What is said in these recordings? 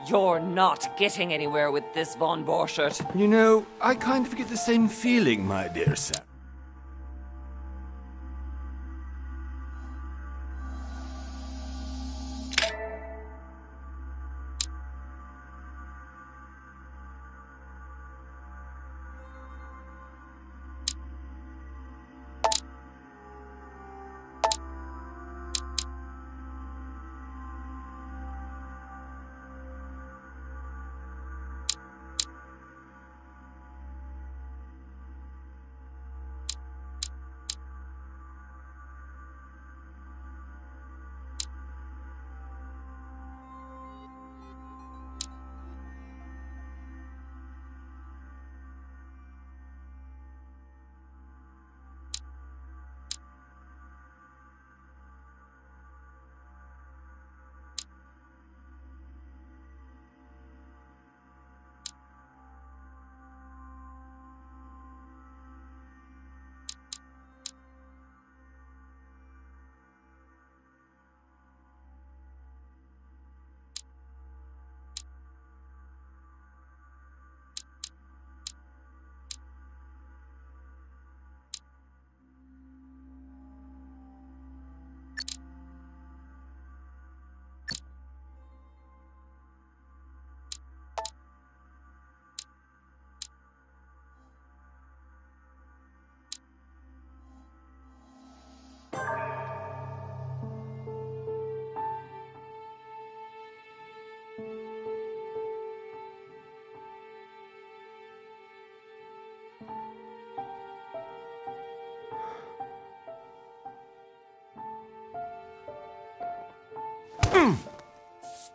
You're not getting anywhere with this, Von Borchert. You know, I kind of get the same feeling, my dear sir.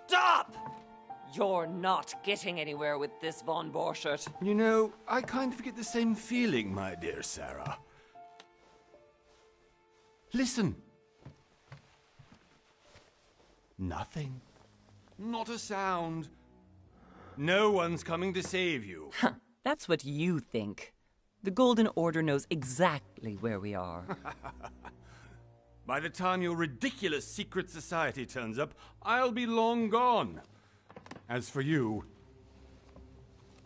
Stop! You're not getting anywhere with this, Von Borchert. You know, I kind of get the same feeling, my dear Sarah. Listen. Nothing. Not a sound. No one's coming to save you. That's what you think. The Golden Order knows exactly where we are. By the time your ridiculous secret society turns up, I'll be long gone. As for you,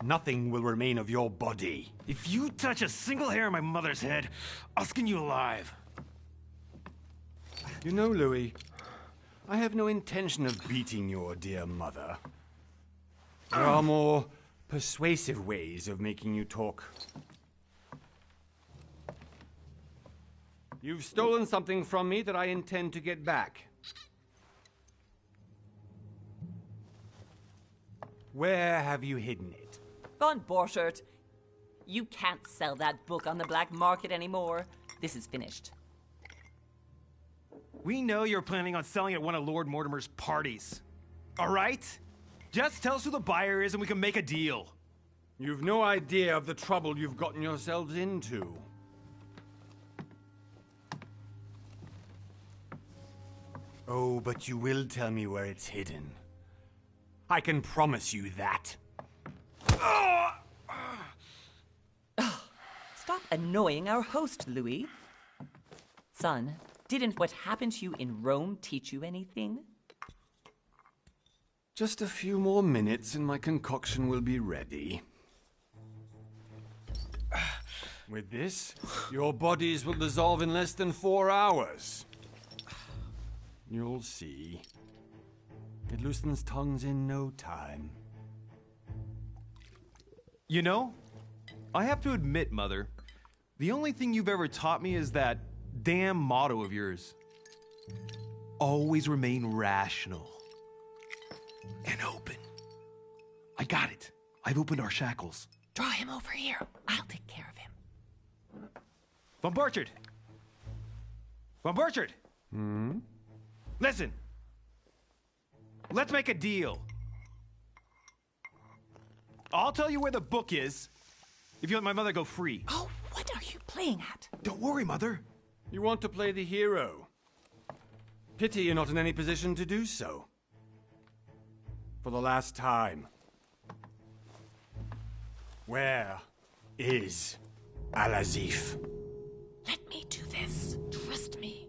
nothing will remain of your body. If you touch a single hair on my mother's head, I'll skin you alive. You know, Louis, I have no intention of beating your dear mother. There are more persuasive ways of making you talk. You've stolen something from me that I intend to get back. Where have you hidden it? Von Borchert, you can't sell that book on the black market anymore. This is finished. We know you're planning on selling at one of Lord Mortimer's parties. All right? Just tell us who the buyer is and we can make a deal. You've no idea of the trouble you've gotten yourselves into. Oh, but you will tell me where it's hidden. I can promise you that. Stop annoying our host, Louis. Son, didn't what happened to you in Rome teach you anything? Just a few more minutes and my concoction will be ready. With this, your bodies will dissolve in less than 4 hours. You'll see. It loosens tongues in no time. You know, I have to admit, Mother, the only thing you've ever taught me is that damn motto of yours. Always remain rational. And open. I got it. I've opened our shackles. Draw him over here. I'll take care of him. Von Borchert! Von Borchert! Hmm? Listen. Let's make a deal. I'll tell you where the book is if you let my mother go free. Oh, what are you playing at? Don't worry, Mother. You want to play the hero. Pity you're not in any position to do so. For the last time. Where is Al-Azif? Let me do this. Trust me.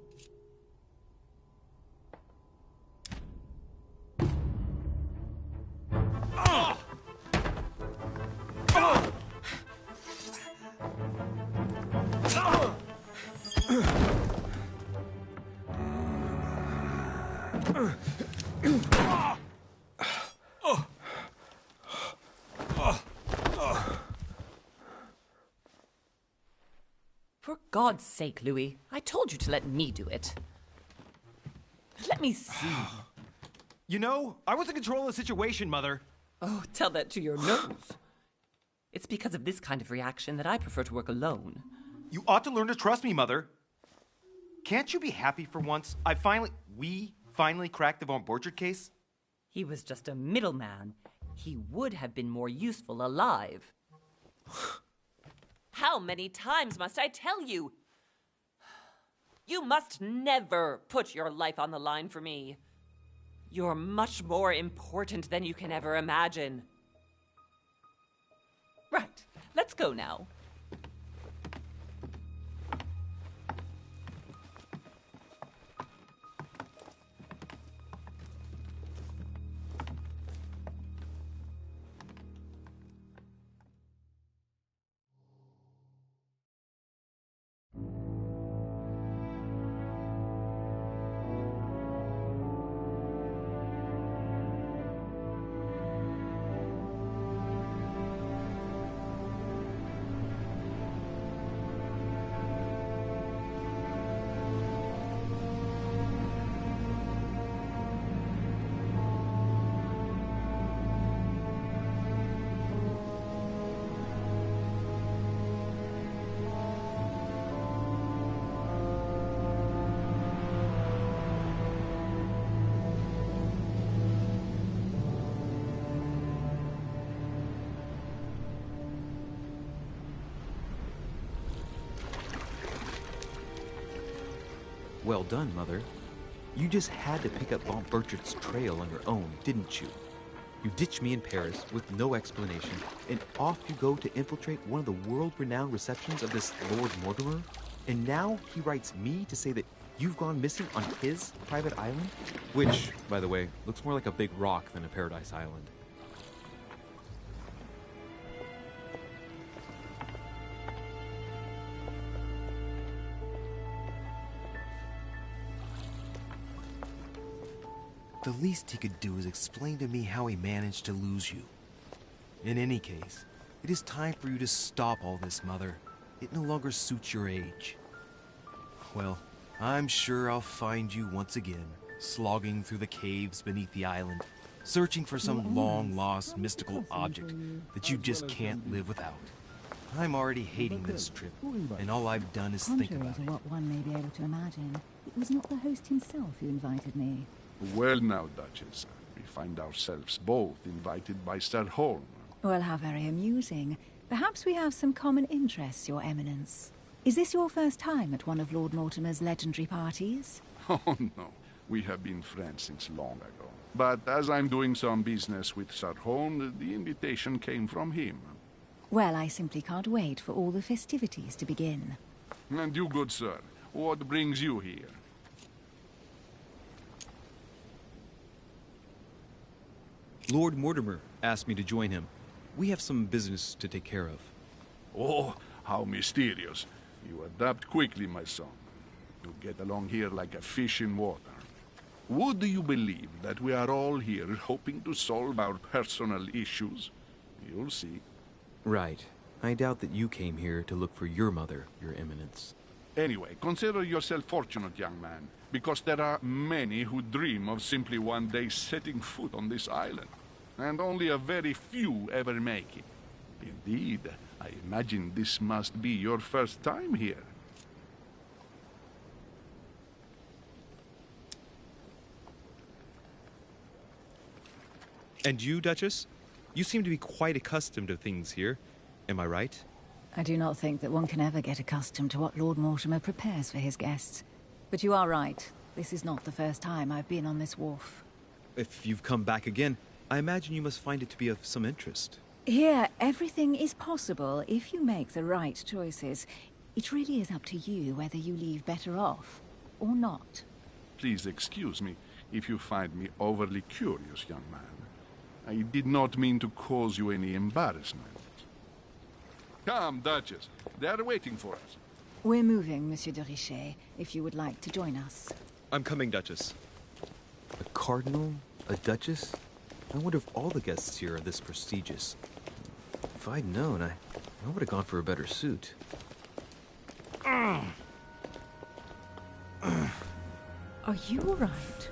For God's sake, Louis, I told you to let me do it. Let me see. You know, I was in control of the situation, Mother. Oh, tell that to your nose. It's because of this kind of reaction that I prefer to work alone. You ought to learn to trust me, Mother. Can't you be happy for once? We finally cracked the Von Borchert case? He was just a middleman. He would have been more useful alive. How many times must I tell you? You must never put your life on the line for me. You're much more important than you can ever imagine. Right, let's go now. Well done, Mother. You just had to pick up Von Borchert's trail on your own, didn't you? You ditched me in Paris with no explanation, and off you go to infiltrate one of the world-renowned receptions of this Lord Mortimer? And now he writes me to say that you've gone missing on his private island? Which, by the way, looks more like a big rock than a paradise island. The least he could do is explain to me how he managed to lose you. In any case, it is time for you to stop all this, Mother. It no longer suits your age. Well, I'm sure I'll find you once again, slogging through the caves beneath the island, searching for some long-lost mystical object that you just can't live without. I'm already hating this trip, and all I've done is think Contrary about to it. what one may be able to imagine, it was not the host himself who invited me. Well now, Duchess, we find ourselves both invited by Sir Holm. Well, how very amusing. Perhaps we have some common interests, Your Eminence. Is this your first time at one of Lord Mortimer's legendary parties? Oh no, we have been friends since long ago. But as I'm doing some business with Sir Holm, the invitation came from him. Well, I simply can't wait for all the festivities to begin. And you, good sir, what brings you here? Lord Mortimer asked me to join him. We have some business to take care of. Oh, how mysterious. You adapt quickly, my son. You get along here like a fish in water. Would you believe that we are all here hoping to solve our personal issues? You'll see. Right. I doubt that you came here to look for your mother, Your Eminence. Anyway, consider yourself fortunate, young man, because there are many who dream of simply one day setting foot on this island, and only a very few ever make it. Indeed, I imagine this must be your first time here. And you, Duchess? You seem to be quite accustomed to things here. Am I right? I do not think that one can ever get accustomed to what Lord Mortimer prepares for his guests. But you are right. This is not the first time I've been on this wharf. If you've come back again, I imagine you must find it to be of some interest. Here, everything is possible if you make the right choices. It really is up to you whether you leave better off or not. Please excuse me if you find me overly curious, young man. I did not mean to cause you any embarrassment. Come, Duchess. They are waiting for us. We're moving, Monsieur de Richet, if you would like to join us. I'm coming, Duchess. A cardinal? A duchess? I wonder if all the guests here are this prestigious. If I'd known, I would have gone for a better suit. Are you all right?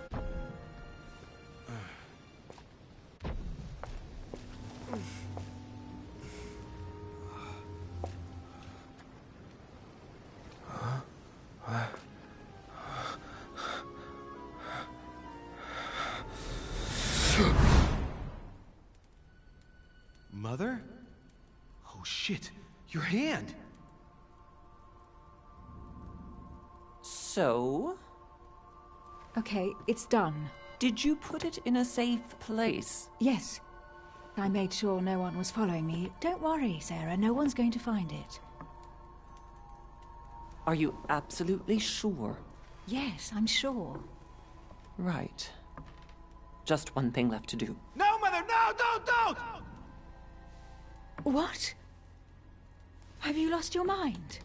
Mother? Oh shit, your hand! So? Okay, it's done. Did you put it in a safe place? Yes. I made sure no one was following me. Don't worry, Sarah, no one's going to find it. Are you absolutely sure? Yes, I'm sure. Right. Just one thing left to do. No, Mother, no, don't! What? Have you lost your mind?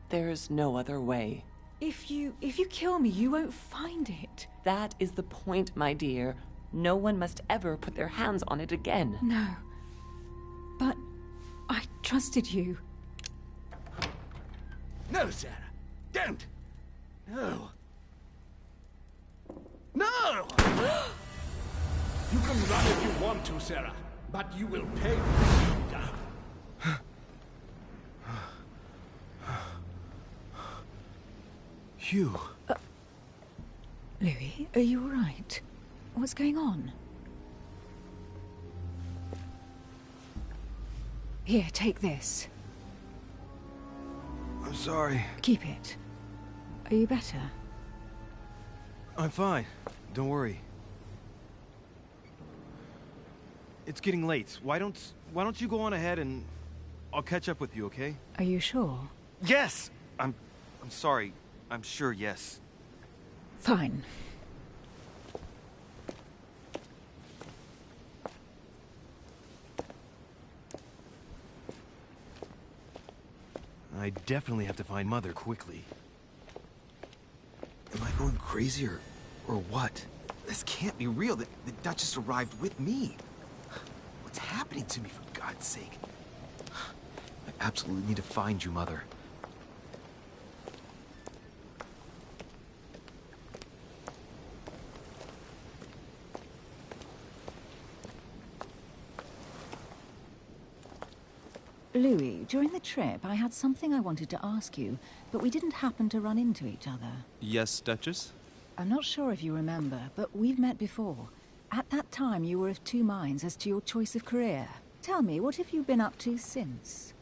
There's no other way. If you kill me, you won't find it. That is the point, my dear. No one must ever put their hands on it again. No. But I trusted you. No, Sarah. Don't. No. No! You can run if you want to, Sarah, but you will pay for it. Hugh. Louis, are you all right? What's going on? Here, take this. I'm sorry. Keep it. Are you better? I'm fine. Don't worry. It's getting late. Why don't you go on ahead and I'll catch up with you, okay? Are you sure? Yes! I'm sorry. I'm sure, yes. Fine. I definitely have to find Mother quickly. Am I going crazy or what? This can't be real. The Duchess arrived with me. What's happening to me, for God's sake? I absolutely need to find you, Mother. Louis, during the trip, I had something I wanted to ask you, but we didn't happen to run into each other. Yes, Duchess? I'm not sure if you remember, but we've met before. At that time, you were of two minds as to your choice of career. Tell me, what have you been up to since?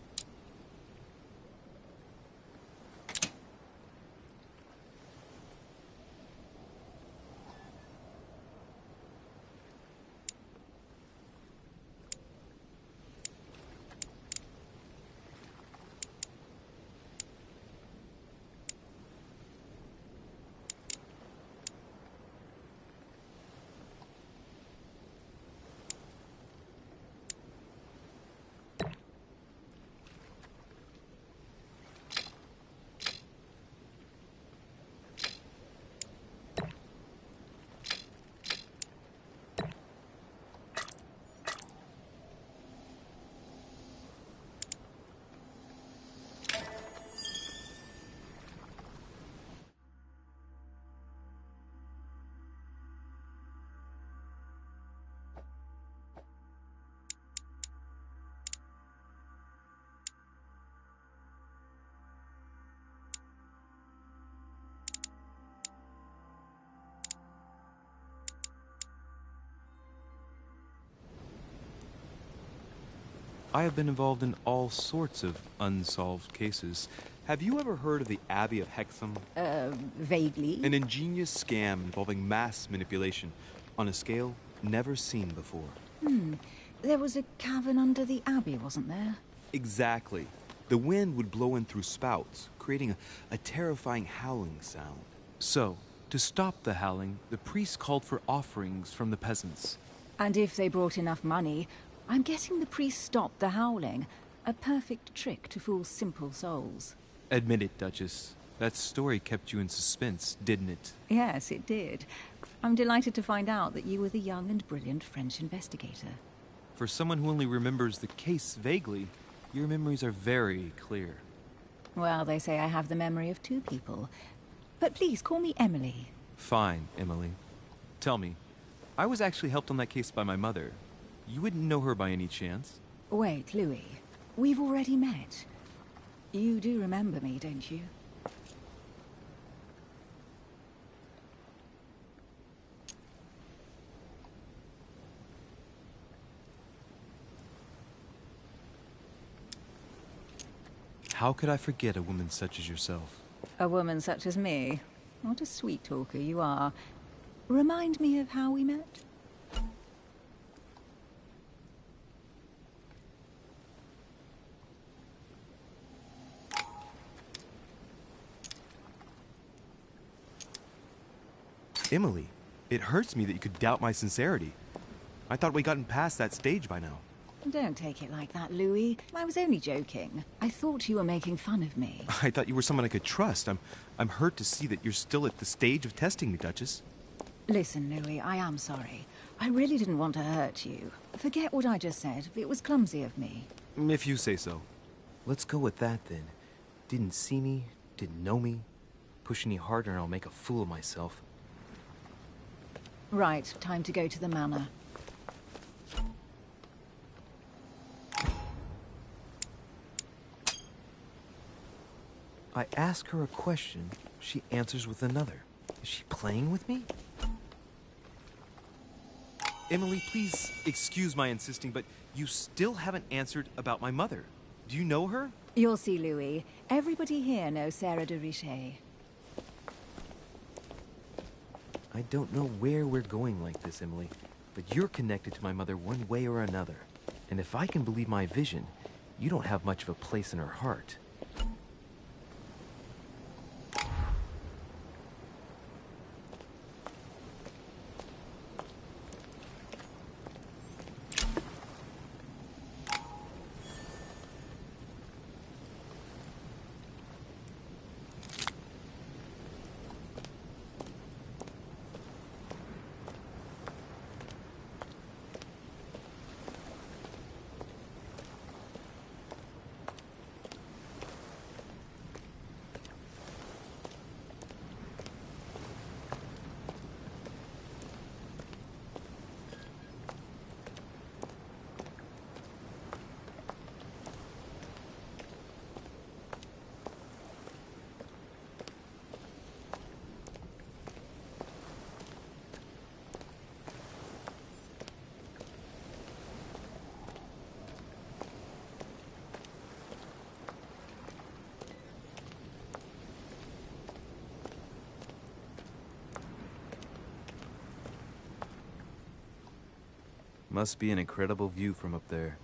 I have been involved in all sorts of unsolved cases. Have you ever heard of the Abbey of Hexham? Vaguely. An ingenious scam involving mass manipulation on a scale never seen before. There was a cavern under the abbey, wasn't there? Exactly. The wind would blow in through spouts, creating a terrifying howling sound. So, to stop the howling, the priests called for offerings from the peasants. And if they brought enough money, I'm guessing the priest stopped the howling. A perfect trick to fool simple souls. Admit it, Duchess. That story kept you in suspense, didn't it? Yes, it did. I'm delighted to find out that you were the young and brilliant French investigator. For someone who only remembers the case vaguely, your memories are very clear. Well, they say I have the memory of two people. But please, call me Emily. Fine, Emily. Tell me, I was actually helped on that case by my mother. You wouldn't know her by any chance? Wait, Louis. We've already met. You do remember me, don't you? How could I forget a woman such as yourself? A woman such as me? What a sweet talker you are. Remind me of how we met? Emily, it hurts me that you could doubt my sincerity. I thought we'd gotten past that stage by now. Don't take it like that, Louis. I was only joking. I thought you were making fun of me. I thought you were someone I could trust. I'm hurt to see that you're still at the stage of testing me, Duchess. Listen, Louis, I am sorry. I really didn't want to hurt you. Forget what I just said. It was clumsy of me. If you say so. Let's go with that then. Didn't see me, didn't know me. Push any harder and I'll make a fool of myself. Right, time to go to the manor. I ask her a question, she answers with another. Is she playing with me? Emily, please excuse my insisting, but you still haven't answered about my mother. Do you know her? You'll see, Louis. Everybody here knows Sarah de Richet. I don't know where we're going like this, Emily, but you're connected to my mother one way or another. And if I can believe my vision, you don't have much of a place in her heart. Must be an incredible view from up there.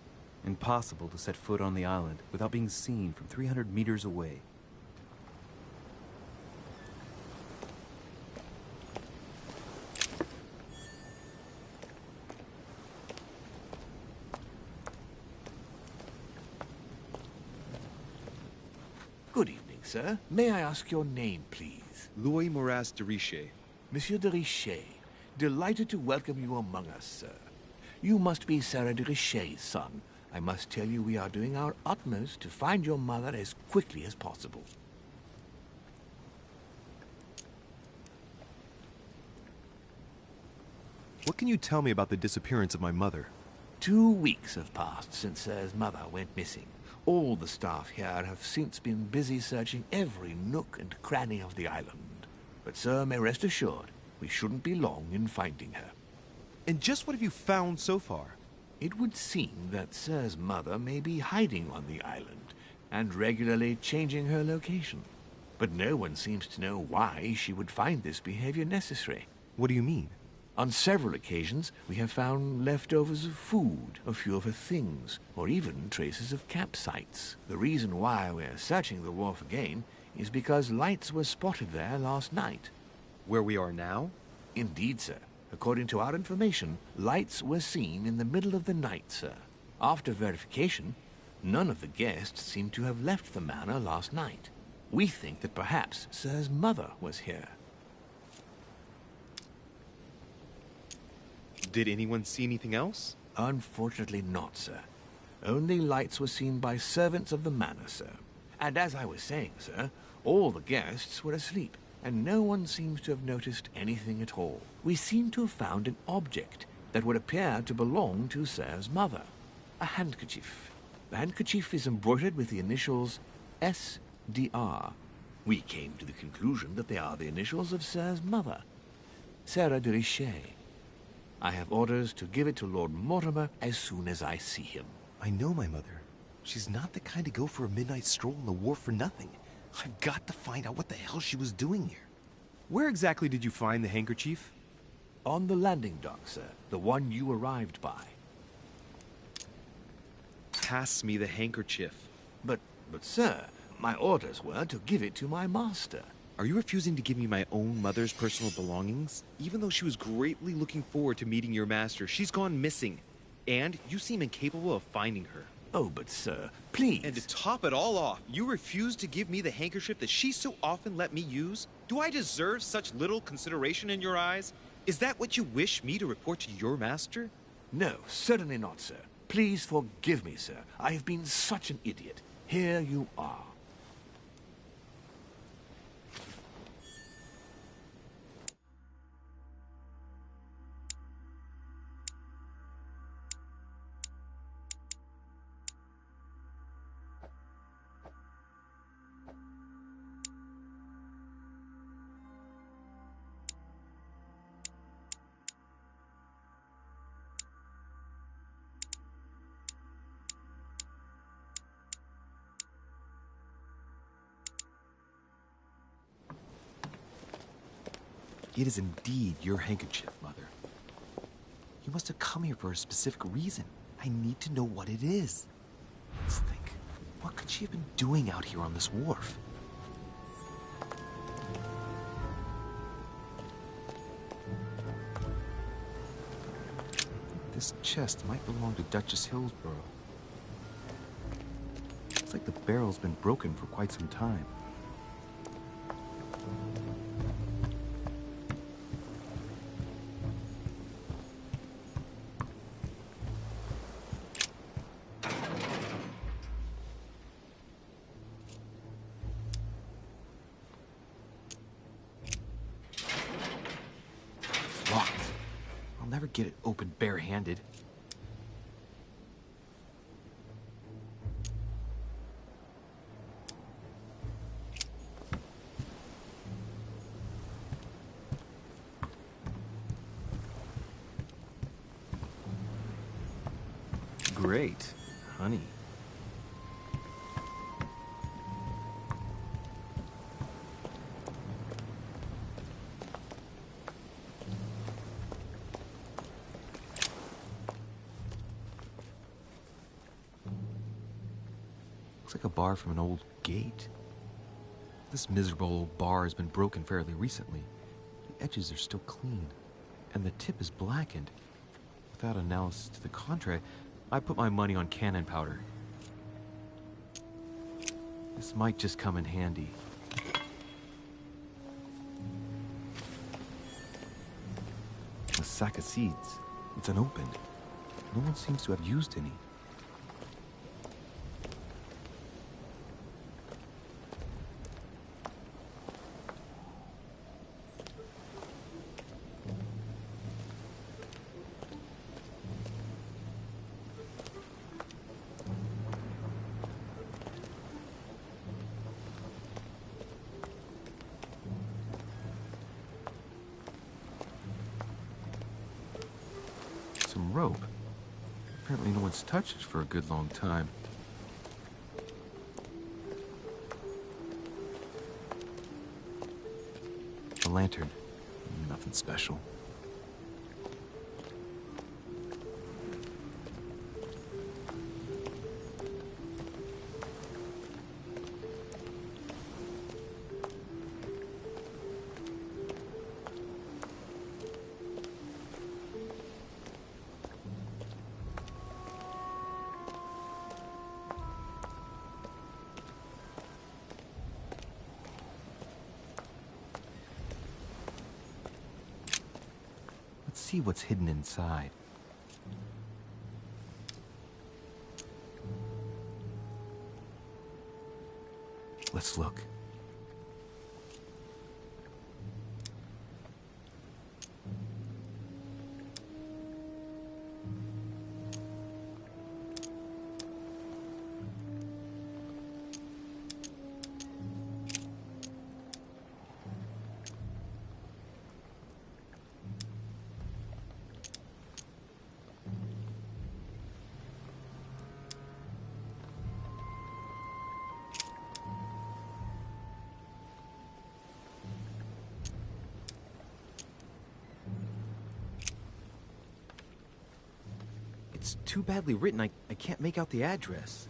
Impossible to set foot on the island without being seen from 300 meters away. Good evening, sir. May I ask your name, please? Louis Moras de Richet. Monsieur de Richet. Delighted to welcome you among us, sir. You must be Sarah de Richet's son. I must tell you we are doing our utmost to find your mother as quickly as possible. What can you tell me about the disappearance of my mother? 2 weeks have passed since Sir's mother went missing. All the staff here have since been busy searching every nook and cranny of the island. But Sir may rest assured, we shouldn't be long in finding her. And just what have you found so far? It would seem that Sir's mother may be hiding on the island and regularly changing her location. But no one seems to know why she would find this behavior necessary. What do you mean? On several occasions, we have found leftovers of food, a few of her things, or even traces of campsites. The reason why we're searching the wharf again is because lights were spotted there last night. Where we are now? Indeed, sir. According to our information, lights were seen in the middle of the night, sir. After verification, none of the guests seem to have left the manor last night. We think that perhaps Sir's mother was here. Did anyone see anything else? Unfortunately not, sir. Only lights were seen by servants of the manor, sir. And as I was saying, sir, all the guests were asleep, and no one seems to have noticed anything at all. We seem to have found an object that would appear to belong to Sir's mother. A handkerchief. The handkerchief is embroidered with the initials SDR. We came to the conclusion that they are the initials of Sir's mother, Sarah de Richet. I have orders to give it to Lord Mortimer as soon as I see him. I know my mother. She's not the kind to go for a midnight stroll on the wharf for nothing. I've got to find out what the hell she was doing here. Where exactly did you find the handkerchief? On the landing dock, sir. The one you arrived by. Pass me the handkerchief. But sir, my orders were to give it to my master. Are you refusing to give me my own mother's personal belongings? Even though she was greatly looking forward to meeting your master, she's gone missing. And you seem incapable of finding her. Oh, but sir, please. And to top it all off, you refuse to give me the handkerchief that she so often let me use? Do I deserve such little consideration in your eyes? Is that what you wish me to report to your master? No, certainly not, sir. Please forgive me, sir. I have been such an idiot. Here you are. It is indeed your handkerchief, Mother. You must have come here for a specific reason. I need to know what it is. Let's think. What could she have been doing out here on this wharf? This chest might belong to Duchess Hillsborough. Looks like the barrel's been broken for quite some time. Locked. I'll never get it open barehanded. Great. Honey. Looks like a bar from an old gate. This miserable old bar has been broken fairly recently. The edges are still clean, and the tip is blackened. Without analysis to the contrary, I put my money on cannon powder. This might just come in handy. A sack of seeds. It's unopened. No one seems to have used any. Some rope. Apparently no one's touched it for a good long time. A lantern. Nothing special. Let's see what's hidden inside. Let's look. It's too badly written, I can't make out the address.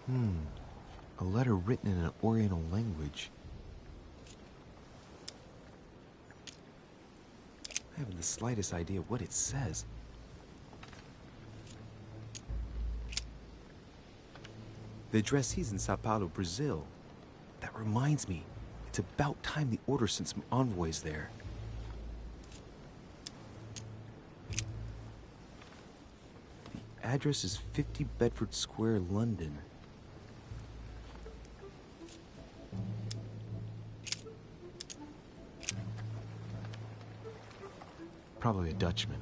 A letter written in an Oriental language. I haven't the slightest idea what it says. The addressee's in Sao Paulo, Brazil. That reminds me, it's about time the Order sent some envoys there. The address is 50 Bedford Square, London. Probably a Dutchman.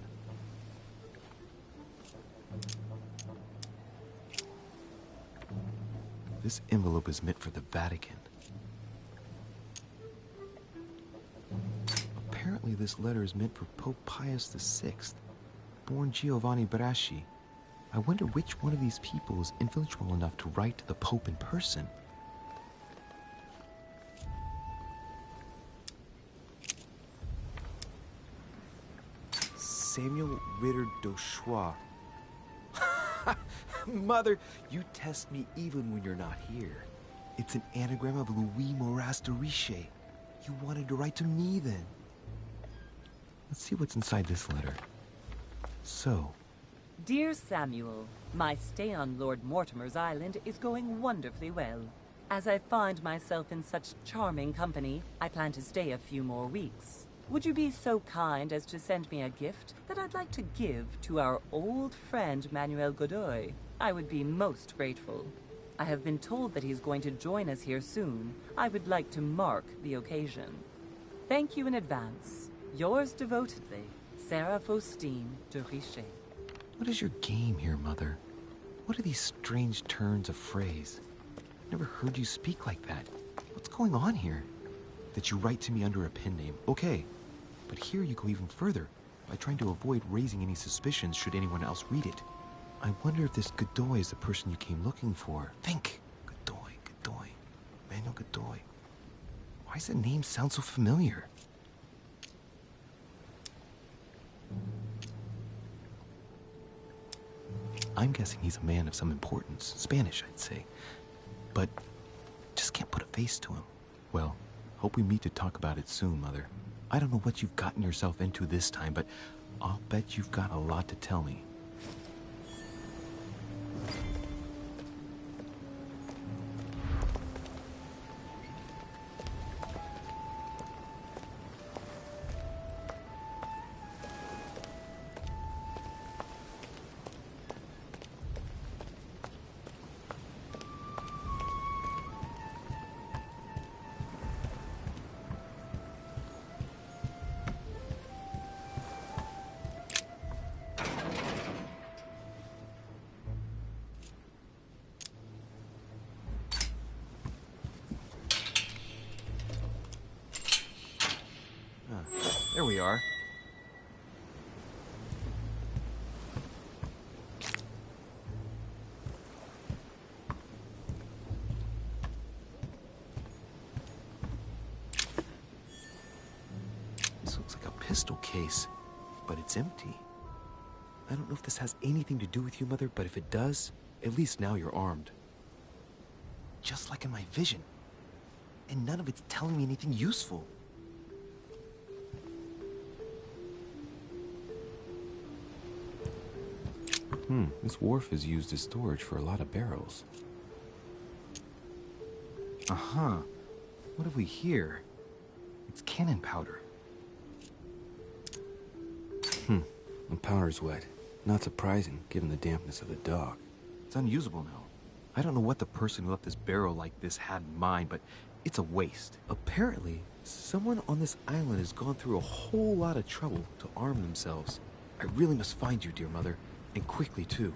This envelope is meant for the Vatican. Apparently this letter is meant for Pope Pius VI, born Giovanni Braschi. I wonder which one of these people is influential enough to write to the Pope in person. Samuel Ritter Dauchois. Mother, you test me even when you're not here. It's an anagram of Louis Moras de Riche. You wanted to write to me then. Let's see what's inside this letter. So, Dear Samuel, my stay on Lord Mortimer's island is going wonderfully well. As I find myself in such charming company, I plan to stay a few more weeks. Would you be so kind as to send me a gift that I'd like to give to our old friend Manuel Godoy? I would be most grateful. I have been told that he's going to join us here soon. I would like to mark the occasion. Thank you in advance. Yours devotedly, Sarah Faustine de Riche. what is your game here, Mother? What are these strange turns of phrase? Never heard you speak like that. What's going on here? That you write to me under a pen name, okay. But here you go even further, by trying to avoid raising any suspicions should anyone else read it. I wonder if this Godoy is the person you came looking for. Think! Godoy. Manuel Godoy. Why does that name sound so familiar? I'm guessing he's a man of some importance. Spanish, I'd say. But just can't put a face to him. Well, hope we meet to talk about it soon, Mother. I don't know what you've gotten yourself into this time, but I'll bet you've got a lot to tell me. There we are. This looks like a pistol case, but it's empty. I don't know if this has anything to do with you, Mother, but if it does, at least now you're armed. Just like in my vision. And none of it's telling me anything useful. This wharf is used as storage for a lot of barrels. Uh-huh. What have we here? It's cannon powder. The powder's wet. Not surprising, given the dampness of the dock. It's unusable now. I don't know what the person who left this barrel like this had in mind, but it's a waste. Apparently, someone on this island has gone through a whole lot of trouble to arm themselves. I really must find you, dear mother, and quickly too.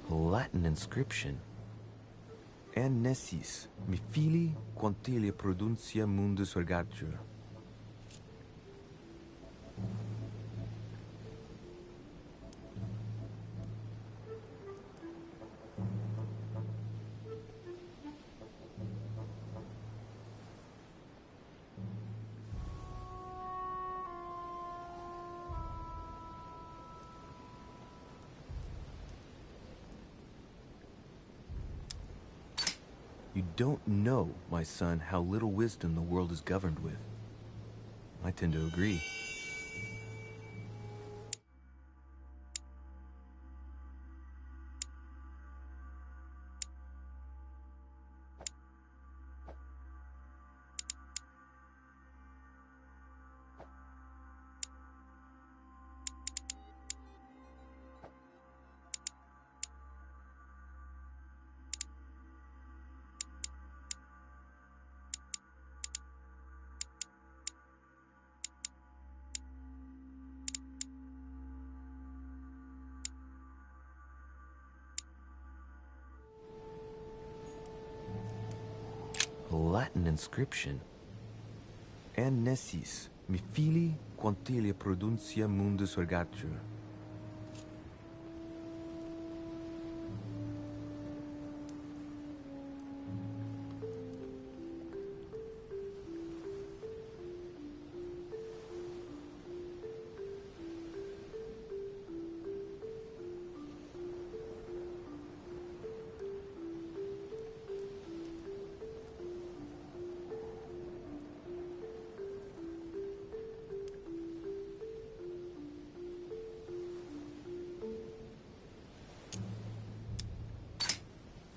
Latin inscription. An nescis, mi fili quantilia produncia mundus vergatur. You don't know, my son, how little wisdom the world is governed with. I tend to agree. Latin inscription. An nescis, mi fili quantilia produncia mundus vergatur.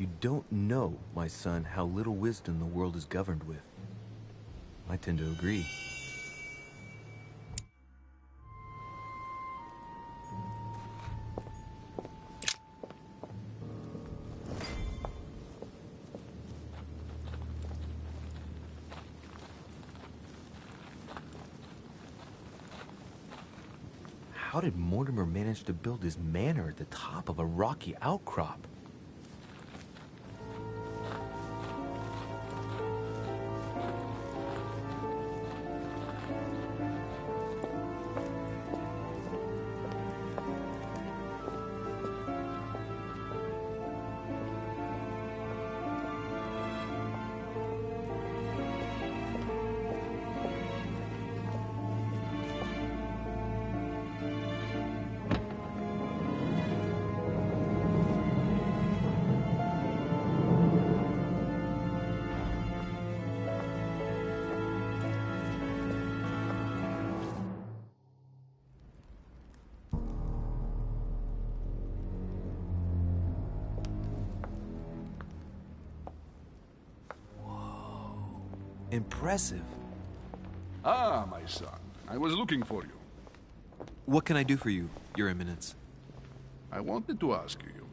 You don't know, my son, how little wisdom the world is governed with. I tend to agree. How did Mortimer manage to build his manor at the top of a rocky outcrop? Impressive. Ah, my son. I was looking for you. What can I do for you, Your Eminence? I wanted to ask you.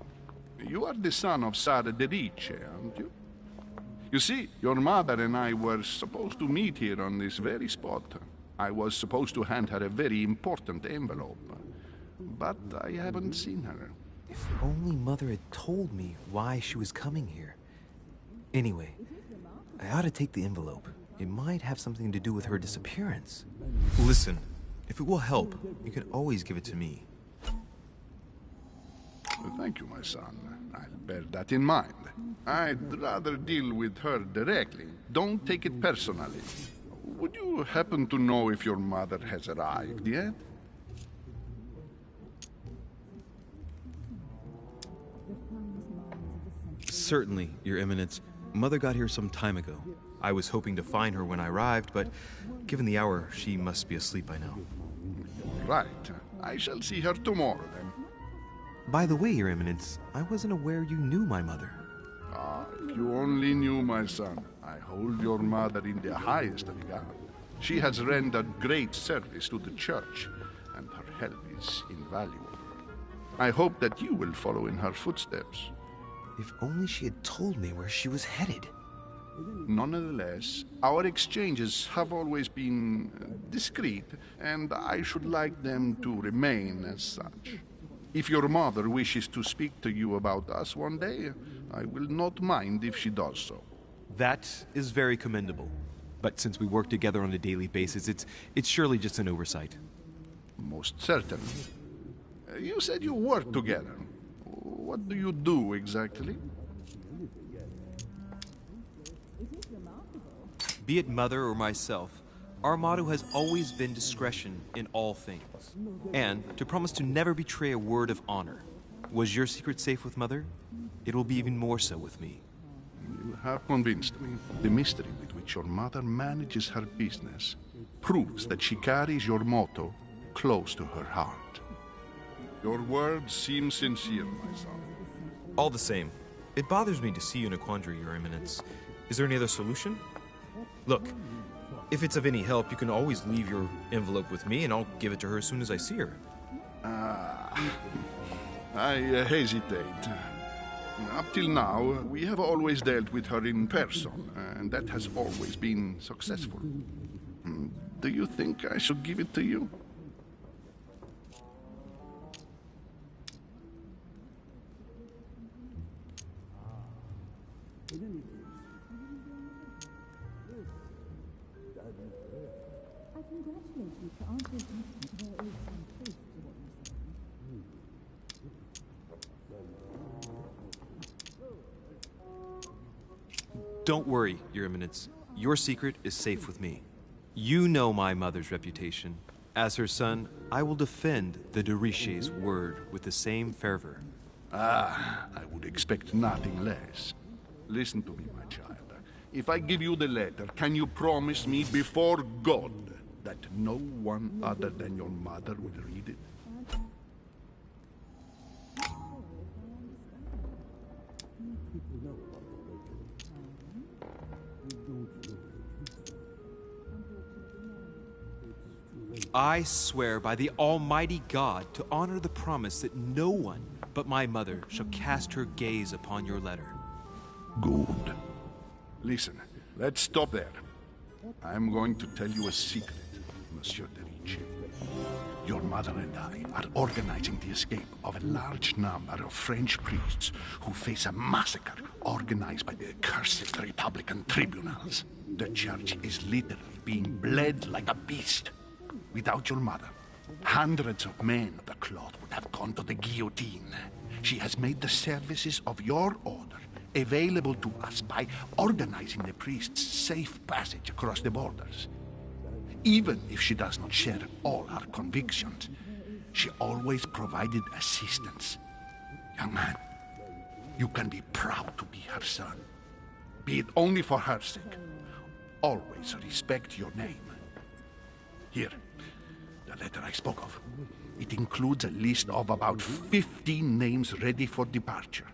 You are the son of Sara de Riche, aren't you? You see, your mother and I were supposed to meet here on this very spot. I was supposed to hand her a very important envelope. But I haven't seen her. If only Mother had told me why she was coming here. Anyway, I ought to take the envelope. It might have something to do with her disappearance. Listen, if it will help, you can always give it to me. Thank you, my son. I'll bear that in mind. I'd rather deal with her directly. Don't take it personally. Would you happen to know if your mother has arrived yet? Certainly, Your Eminence. Mother got here some time ago. I was hoping to find her when I arrived, but given the hour, she must be asleep by now. Right. I shall see her tomorrow, then. By the way, Your Eminence, I wasn't aware you knew my mother. Ah, if you only knew, my son. I hold your mother in the highest regard. She has rendered great service to the church, and her help is invaluable. I hope that you will follow in her footsteps. If only she had told me where she was headed. Nonetheless, our exchanges have always been discreet, and I should like them to remain as such. If your mother wishes to speak to you about us one day, I will not mind if she does so. That is very commendable. But since we work together on a daily basis, it's surely just an oversight. Most certainly. You said you work together. What do you do exactly? Be it Mother or myself, our motto has always been discretion in all things, and to promise to never betray a word of honor. Was your secret safe with Mother? It will be even more so with me. You have convinced me. The mystery with which your mother manages her business proves that she carries your motto close to her heart. Your words seem sincere, my son. All the same, it bothers me to see you in a quandary, Your Eminence. Is there any other solution? Look, if it's of any help, you can always leave your envelope with me, and I'll give it to her as soon as I see her. I hesitate. Up till now, we have always dealt with her in person, and that has always been successful. Do you think I should give it to you? Don't worry, Your Eminence. Your secret is safe with me. You know my mother's reputation. As her son, I will defend the de Riche's word with the same fervor. Ah, I would expect nothing less. Listen to me, my child. If I give you the letter, can you promise me before God that no one other than your mother will read it? I swear by the Almighty God to honor the promise that no one but my mother shall cast her gaze upon your letter. Good. Listen, let's stop there. I'm going to tell you a secret, Monsieur de Riche. Your mother and I are organizing the escape of a large number of French priests who face a massacre organized by the accursed Republican tribunals. The church is literally being bled like a beast. Without your mother, hundreds of men of the cloth would have gone to the guillotine. She has made the services of your order available to us by organizing the priests' safe passage across the borders. Even if she does not share all our convictions, she always provided assistance. Young man, you can be proud to be her son. Be it only for her sake. Always respect your name. Here, the letter I spoke of. It includes a list of about 15 names ready for departure.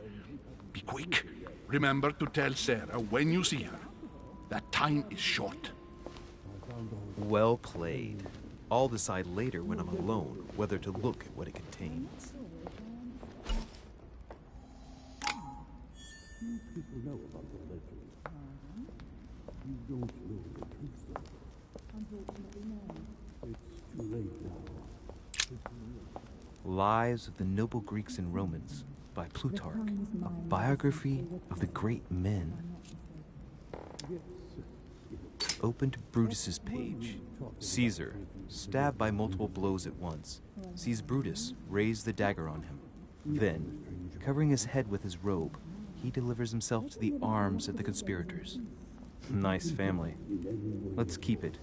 Be quick. Remember to tell Sarah when you see her that Time is short. Well played. I'll decide later when I'm alone whether to look at what it contains. Lives of the Noble Greeks and Romans by Plutarch, a biography of the great men. Open to Brutus's page. Caesar, stabbed by multiple blows at once, sees Brutus raise the dagger on him. Then, covering his head with his robe, he delivers himself to the arms of the conspirators. Nice family. Let's keep it.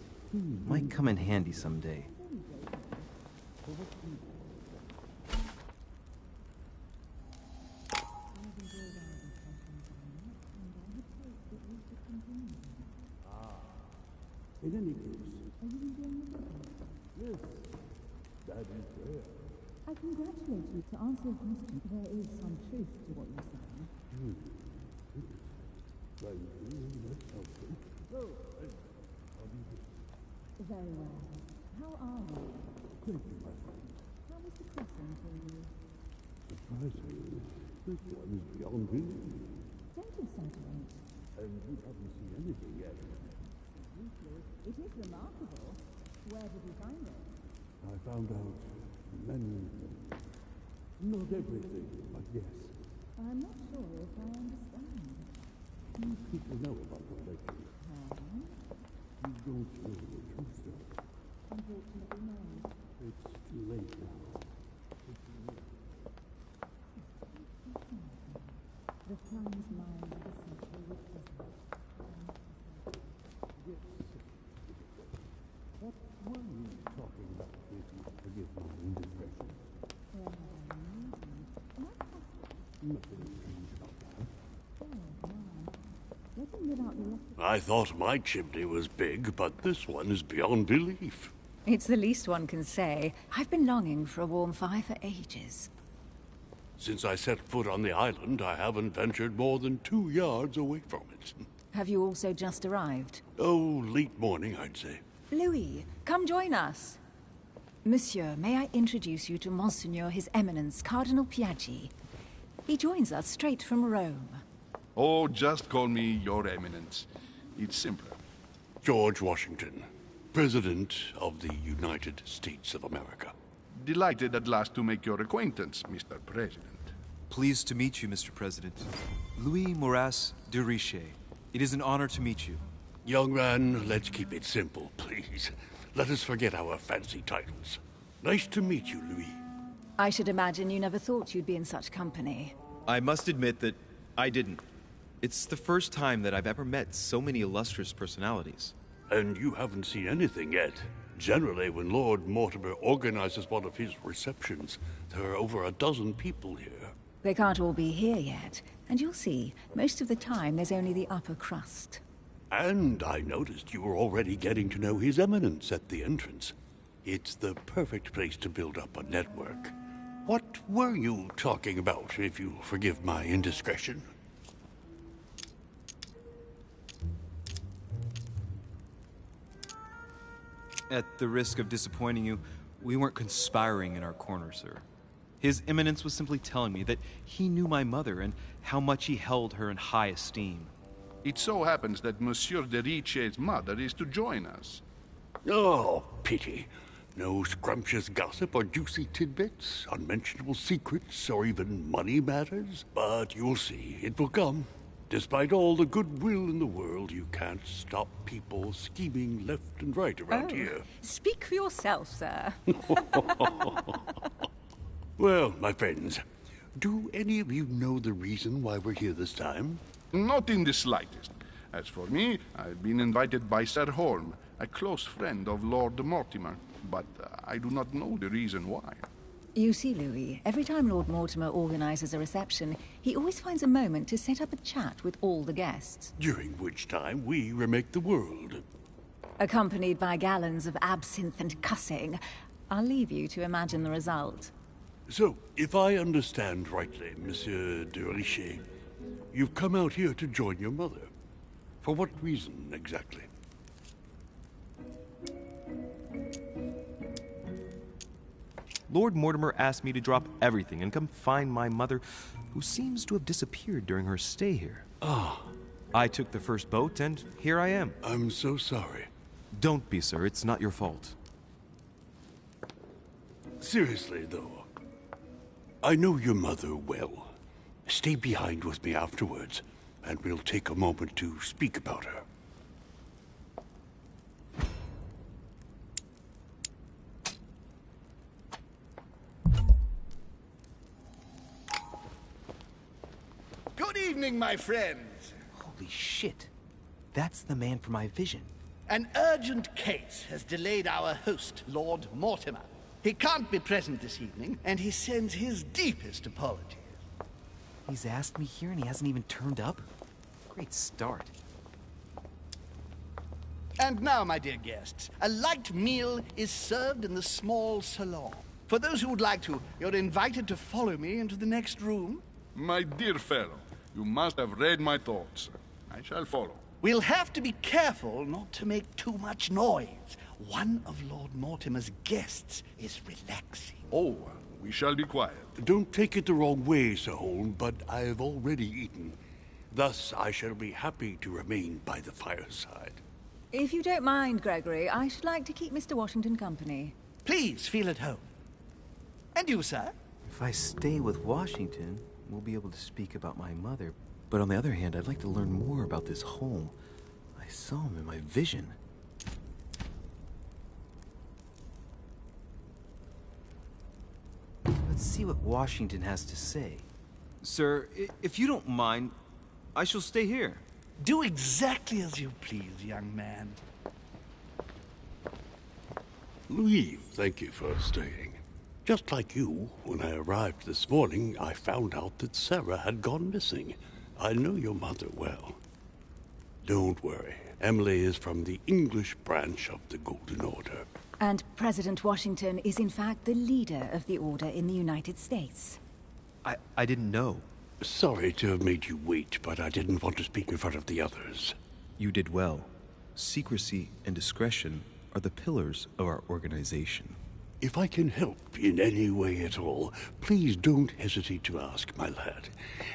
Might come in handy someday. In any case, are you enjoying the book? Yes, that is fair. I congratulate you. To answer your question, there is some truth to what you're saying. Thank you, that's helpful. Oh, how do you do? Very well. How are you? Thank you, my friend. How was the crossing for you? Surprising. This one is beyond belief. Don't exaggerate. And we haven't seen anything yet. It is remarkable. Where did you find it? I found out many things. Not everything, but yes. I'm not sure if I understand. Few people know about the legend. You don't know the truth, though. Unfortunately, no. It's too late now. The time's mind is essentially repressive. What were you talking about, if you forgive my indiscretion? Nothing strange about that. I thought my chimney was big, but this one is beyond belief. It's the least one can say. I've been longing for a warm fire for ages. Since I set foot on the island, I haven't ventured more than 2 yards away from it. Have you also just arrived? Oh, late morning, I'd say. Louis, come join us. Monsieur, may I introduce you to Monseigneur His Eminence, Cardinal Piaggi. He joins us straight from Rome. Oh, just call me Your Eminence. It's simpler. George Washington, President of the United States of America. Delighted at last to make your acquaintance, Mr. President. Pleased to meet you, Mr. President. Louis Moras de Riche. It is an honor to meet you. Young man, let's keep it simple, please. Let us forget our fancy titles. Nice to meet you, Louis. I should imagine you never thought you'd be in such company. I must admit that I didn't. It's the first time that I've ever met so many illustrious personalities. And you haven't seen anything yet. Generally, when Lord Mortimer organizes one of his receptions, there are over a dozen people here. They can't all be here yet, and you'll see, most of the time there's only the upper crust. And I noticed you were already getting to know His Eminence at the entrance. It's the perfect place to build up a network. What were you talking about, if you'll forgive my indiscretion? At the risk of disappointing you, we weren't conspiring in our corner, sir. His Eminence was simply telling me that he knew my mother and how much he held her in high esteem. It so happens that Monsieur de Riche's mother is to join us. Oh, pity. No scrumptious gossip or juicy tidbits, unmentionable secrets, or even money matters. But you'll see, it will come. Despite all the goodwill in the world, you can't stop people scheming left and right around here. Speak for yourself, sir. Well, my friends, do any of you know the reason why we're here this time? Not in the slightest. As for me, I've been invited by Sir Holm, a close friend of Lord Mortimer, but I do not know the reason why. You see, Louis, every time Lord Mortimer organizes a reception, he always finds a moment to set up a chat with all the guests. During which time we remake the world. Accompanied by gallons of absinthe and cussing. I'll leave you to imagine the result. So, if I understand rightly, Monsieur de Riche, you've come out here to join your mother. For what reason, exactly? Lord Mortimer asked me to drop everything and come find my mother, who seems to have disappeared during her stay here. Ah. I took the first boat, and here I am. I'm so sorry. Don't be, sir. It's not your fault. Seriously, though, I know your mother well. Stay behind with me afterwards, and we'll take a moment to speak about her. Good evening, my friends. Holy shit. That's the man for my vision. An urgent case has delayed our host, Lord Mortimer. He can't be present this evening, and he sends his deepest apologies. He's asked me here and he hasn't even turned up? Great start. And now, my dear guests, a light meal is served in the small salon. For those who would like to, you're invited to follow me into the next room. My dear fellow, you must have read my thoughts. I shall follow. We'll have to be careful not to make too much noise. One of Lord Mortimer's guests is relaxing. Oh, we shall be quiet. Don't take it the wrong way, Sir Holm, but I have already eaten. Thus, I shall be happy to remain by the fireside. If you don't mind, Gregory, I should like to keep Mr. Washington company. Please feel at home. And you, sir? If I stay with Washington, we'll be able to speak about my mother. But on the other hand, I'd like to learn more about this home. I saw him in my vision. Let's see what Washington has to say. Sir, if you don't mind, I shall stay here. Do exactly as you please, young man. Louis, thank you for staying. Just like you, when I arrived this morning, I found out that Sarah had gone missing. I know your mother well. Don't worry. Emily is from the English branch of the Golden Order. And President Washington is in fact the leader of the Order in the United States. I didn't know. Sorry to have made you wait, but I didn't want to speak in front of the others. You did well. Secrecy and discretion are the pillars of our organization. If I can help in any way at all, please don't hesitate to ask, my lad.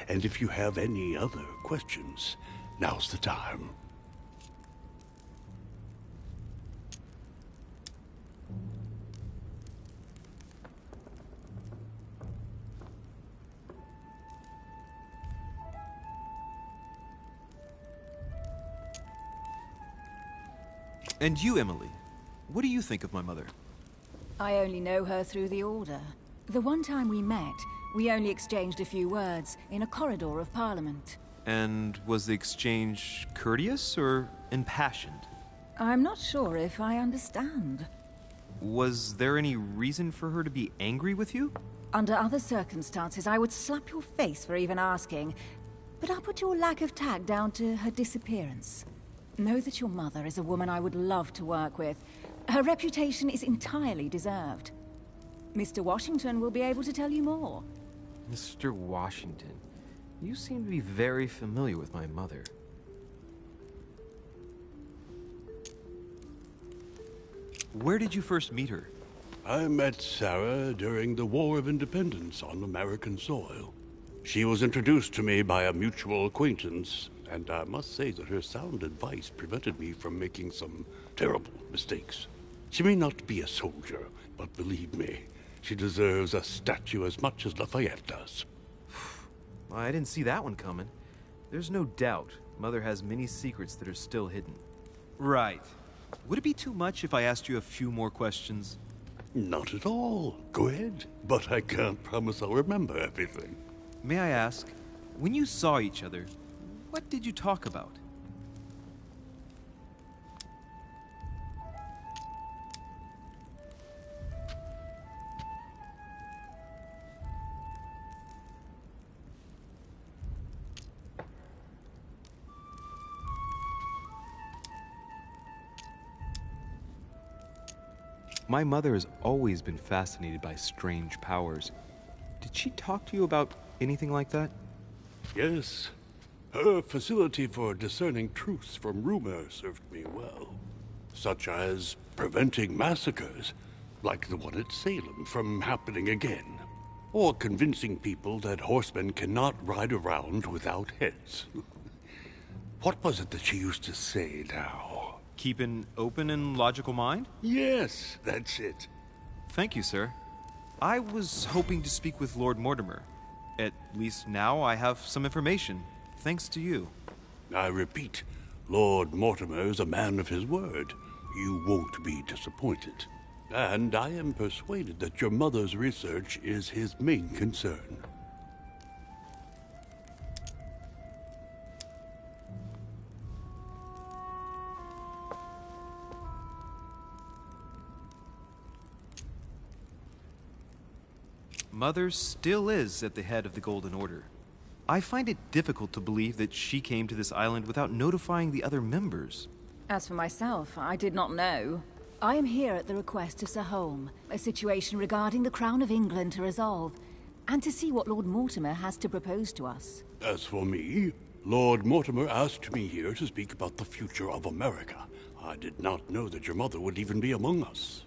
And if you have any other questions, now's the time. And you, Emily, what do you think of my mother? I only know her through the Order. The one time we met, we only exchanged a few words in a corridor of Parliament. And was the exchange courteous or impassioned? I'm not sure if I understand. Was there any reason for her to be angry with you? Under other circumstances, I would slap your face for even asking, but I'll put your lack of tact down to her disappearance. Know that your mother is a woman I would love to work with. Her reputation is entirely deserved. Mr. Washington will be able to tell you more. Mr. Washington, you seem to be very familiar with my mother. Where did you first meet her? I met Sarah during the War of Independence on American soil. She was introduced to me by a mutual acquaintance, and I must say that her sound advice prevented me from making some terrible mistakes. She may not be a soldier, but believe me, she deserves a statue as much as Lafayette does. Well, I didn't see that one coming. There's no doubt Mother has many secrets that are still hidden. Right. Would it be too much if I asked you a few more questions? Not at all. Go ahead. But I can't promise I'll remember everything. May I ask, when you saw each other, what did you talk about? My mother has always been fascinated by strange powers. Did she talk to you about anything like that? Yes. Her facility for discerning truths from rumor served me well, such as preventing massacres, like the one at Salem, from happening again, or convincing people that horsemen cannot ride around without heads. What was it that she used to say now? Keep an open and logical mind? Yes, that's it. Thank you, sir. I was hoping to speak with Lord Mortimer. At least now I have some information, thanks to you. I repeat, Lord Mortimer is a man of his word. You won't be disappointed. And I am persuaded that your mother's research is his main concern. Mother still is at the head of the Golden Order. I find it difficult to believe that she came to this island without notifying the other members. As for myself, I did not know. I am here at the request of Sir Holm, a situation regarding the Crown of England to resolve, and to see what Lord Mortimer has to propose to us. As for me, Lord Mortimer asked me here to speak about the future of America. I did not know that your mother would even be among us.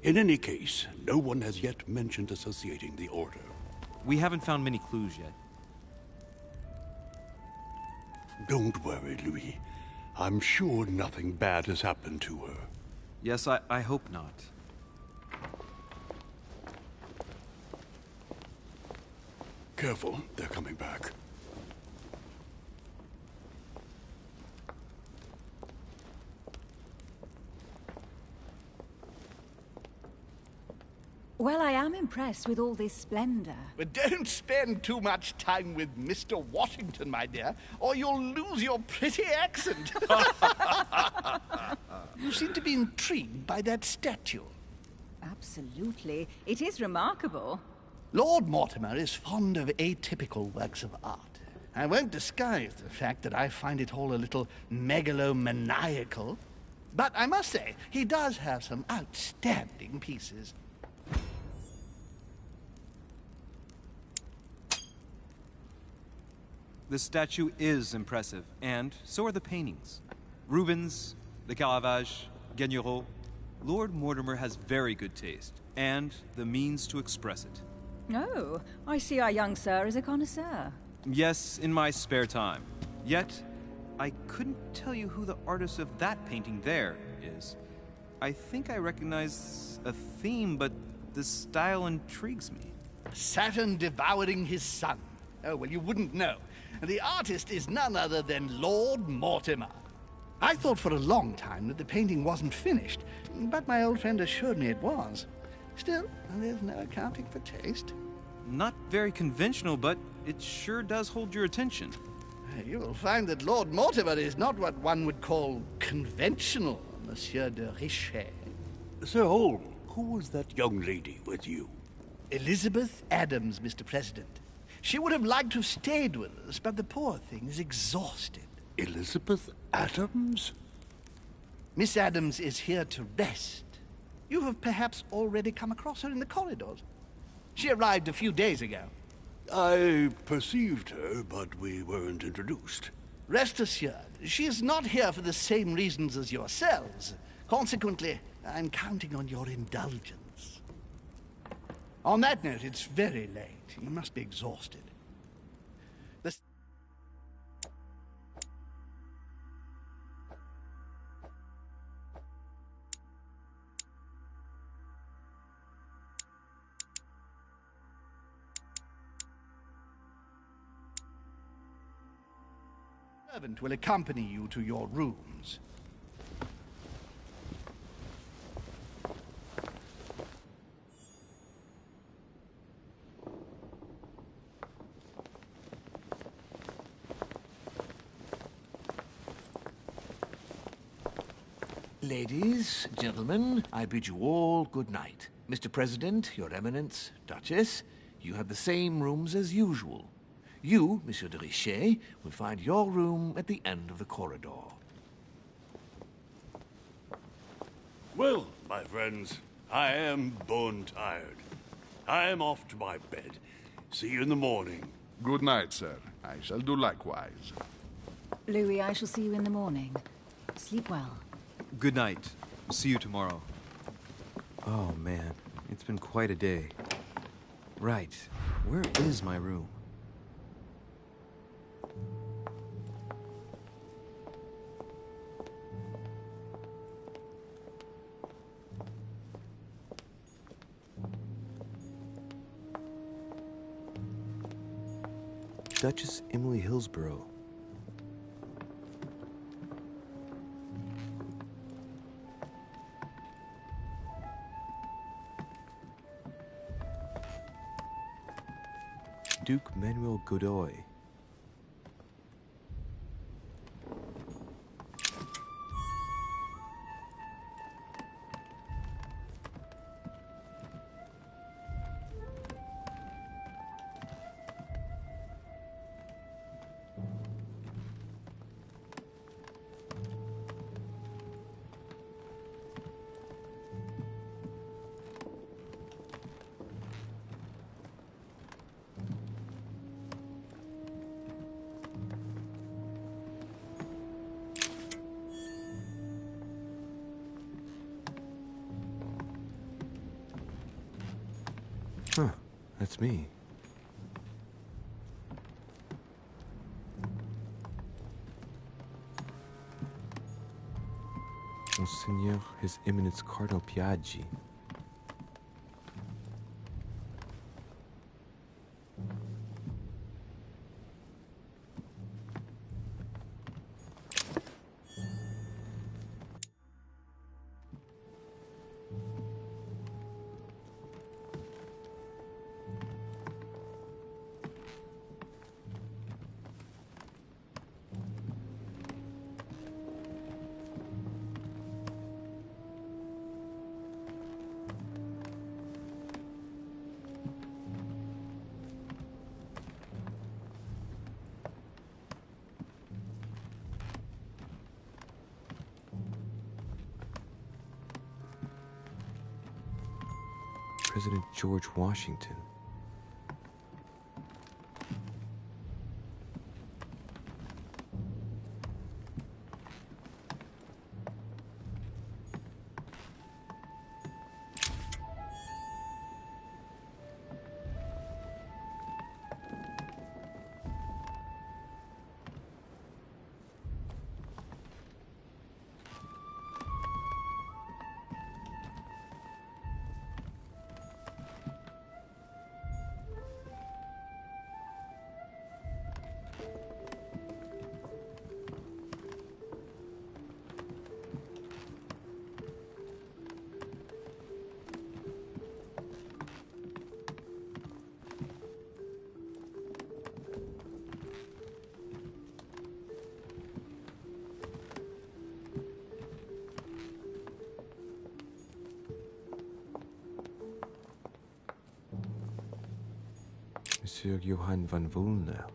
In any case, no one has yet mentioned associating the Order. We haven't found many clues yet. Don't worry, Louis. I'm sure nothing bad has happened to her. Yes, I hope not. Careful, they're coming back. Well, I am impressed with all this splendor. But don't spend too much time with Mr. Washington, my dear, or you'll lose your pretty accent. You seem to be intrigued by that statue. Absolutely. It is remarkable. Lord Mortimer is fond of atypical works of art. I won't disguise the fact that I find it all a little megalomaniacal. But I must say, he does have some outstanding pieces. The statue is impressive, and so are the paintings. Rubens, the Caravage, Guignero. Lord Mortimer has very good taste, and the means to express it. Oh, I see our young sir is a connoisseur. Yes, in my spare time. Yet, I couldn't tell you who the artist of that painting there is. I think I recognize a theme, but the style intrigues me. Saturn devouring his son. Oh, well, you wouldn't know. The artist is none other than Lord Mortimer. I thought for a long time that the painting wasn't finished, but my old friend assured me it was. Still, there's no accounting for taste. Not very conventional, but it sure does hold your attention. You will find that Lord Mortimer is not what one would call conventional, Monsieur de Richet. Sir Holm, who was that young lady with you? Elizabeth Adams, Mr. President. She would have liked to have stayed with us, but the poor thing is exhausted. Elizabeth Adams? Miss Adams is here to rest. You have perhaps already come across her in the corridors. She arrived a few days ago. I perceived her, but we weren't introduced. Rest assured, she is not here for the same reasons as yourselves. Consequently, I'm counting on your indulgence. On that note, it's very late. You must be exhausted. The servant will accompany you to your rooms. Ladies, gentlemen, I bid you all good night. Mr. President, Your Eminence, Duchess, you have the same rooms as usual. You, Monsieur de Richet, will find your room at the end of the corridor. Well, my friends, I am bone tired. I am off to my bed. See you in the morning. Good night, sir. I shall do likewise. Louis, I shall see you in the morning. Sleep well. Good night. See you tomorrow. Oh, man. It's been quite a day. Right. Where is my room? Duchess Emily Hillsborough. Duke Manuel Godoy. Huh, that's me. Monseigneur, His Eminence Cardinal Piaggi. President George Washington. Monsieur Johann van Wulner.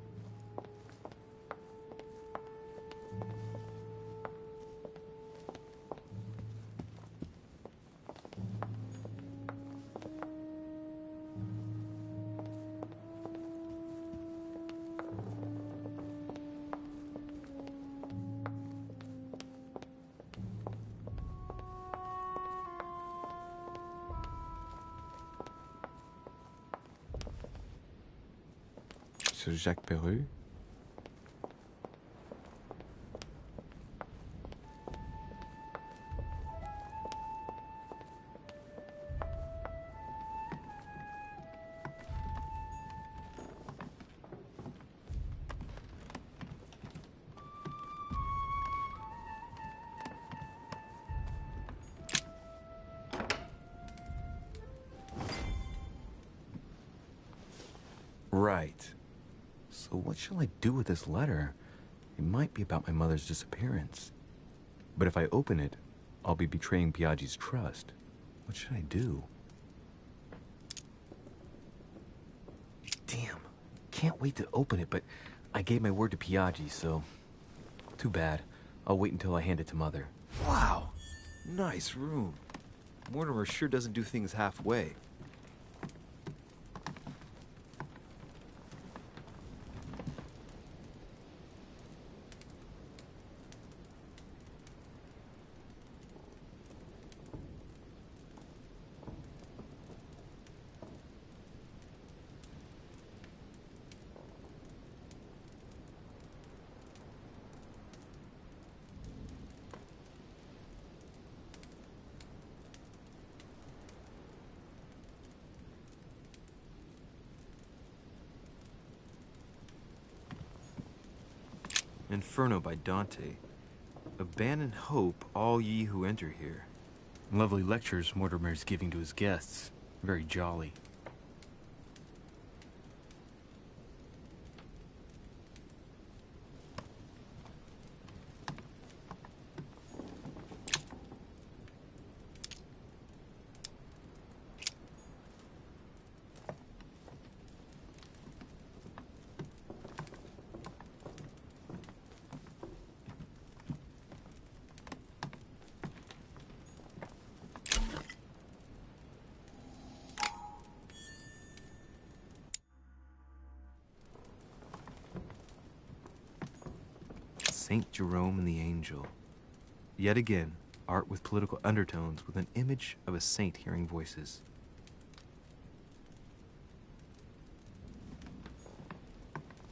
Monsieur Jacques Perru. Right. So what shall I do with this letter? It might be about my mother's disappearance. But if I open it, I'll be betraying Piaggi's trust. What should I do? Damn. Can't wait to open it, but I gave my word to Piaggi, so... Too bad. I'll wait until I hand it to Mother. Wow! Nice room. Mortimer sure doesn't do things halfway. Inferno by Dante. Abandon hope, all ye who enter here. Lovely lectures Mortimer's giving to his guests. Very jolly. Saint Jerome and the Angel. Yet again, art with political undertones with an image of a saint hearing voices.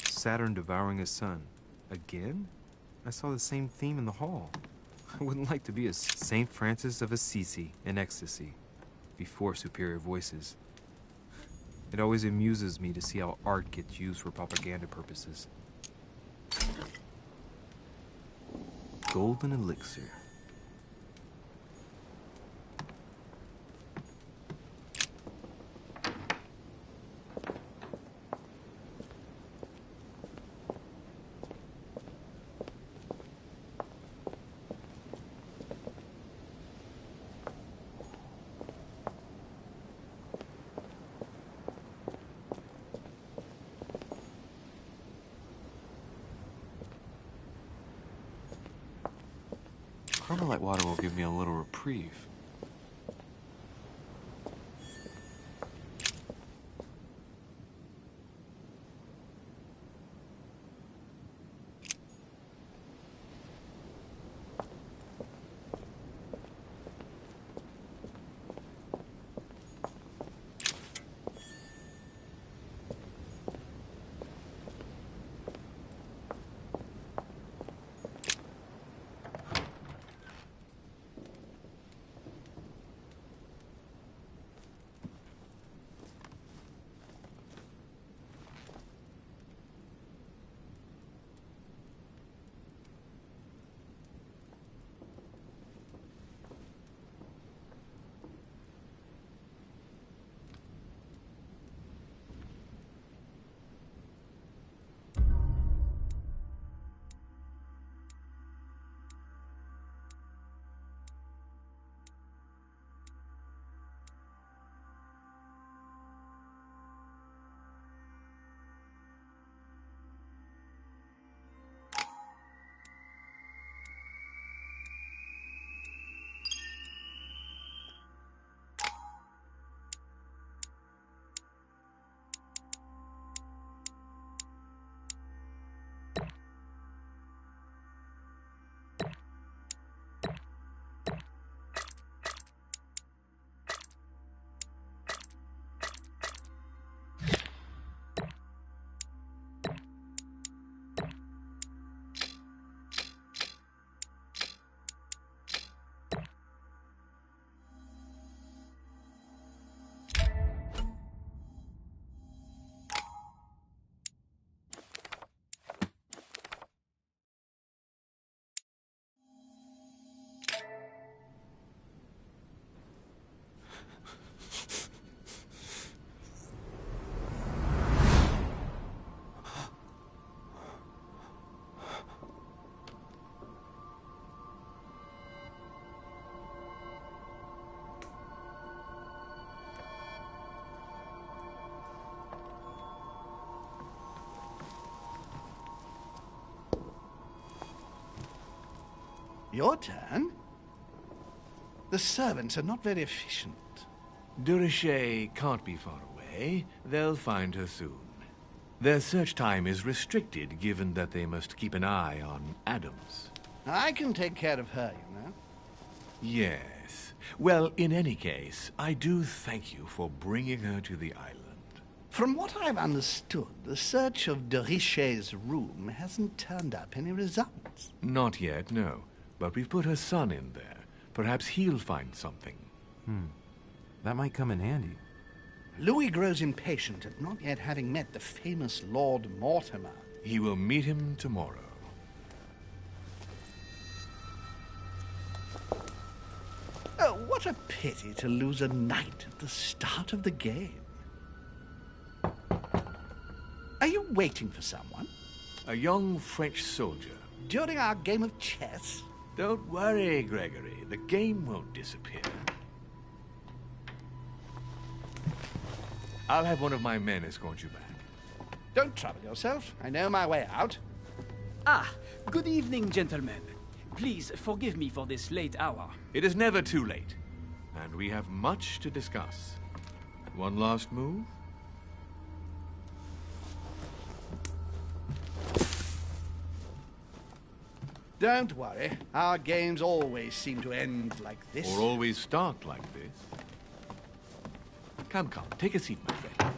Saturn devouring his sun. Again? I saw the same theme in the hall. I wouldn't like to be a Saint Francis of Assisi in ecstasy, before superior voices. It always amuses me to see how art gets used for propaganda purposes. Golden elixir. Carmelite water will give me a little reprieve. Your turn? The servants are not very efficient. Durocher can't be far away. They'll find her soon. Their search time is restricted, given that they must keep an eye on Adams. I can take care of her, you know. Yes. Well, in any case, I do thank you for bringing her to the island. From what I've understood, the search of Durocher's room hasn't turned up any results. Not yet, no. But we've put her son in there. Perhaps he'll find something. That might come in handy. Louis grows impatient at not yet having met the famous Lord Mortimer. He will meet him tomorrow. what a pity to lose a knight at the start of the game. Are you waiting for someone? A young French soldier. During our game of chess? Don't worry, Gregory. The game won't disappear. I'll have one of my men escort you back. Don't trouble yourself. I know my way out. Ah, good evening, gentlemen. Please forgive me for this late hour. It is never too late, and we have much to discuss. One last move? Don't worry. Our games always seem to end like this. Or always start like this. Come, take a seat, my friend.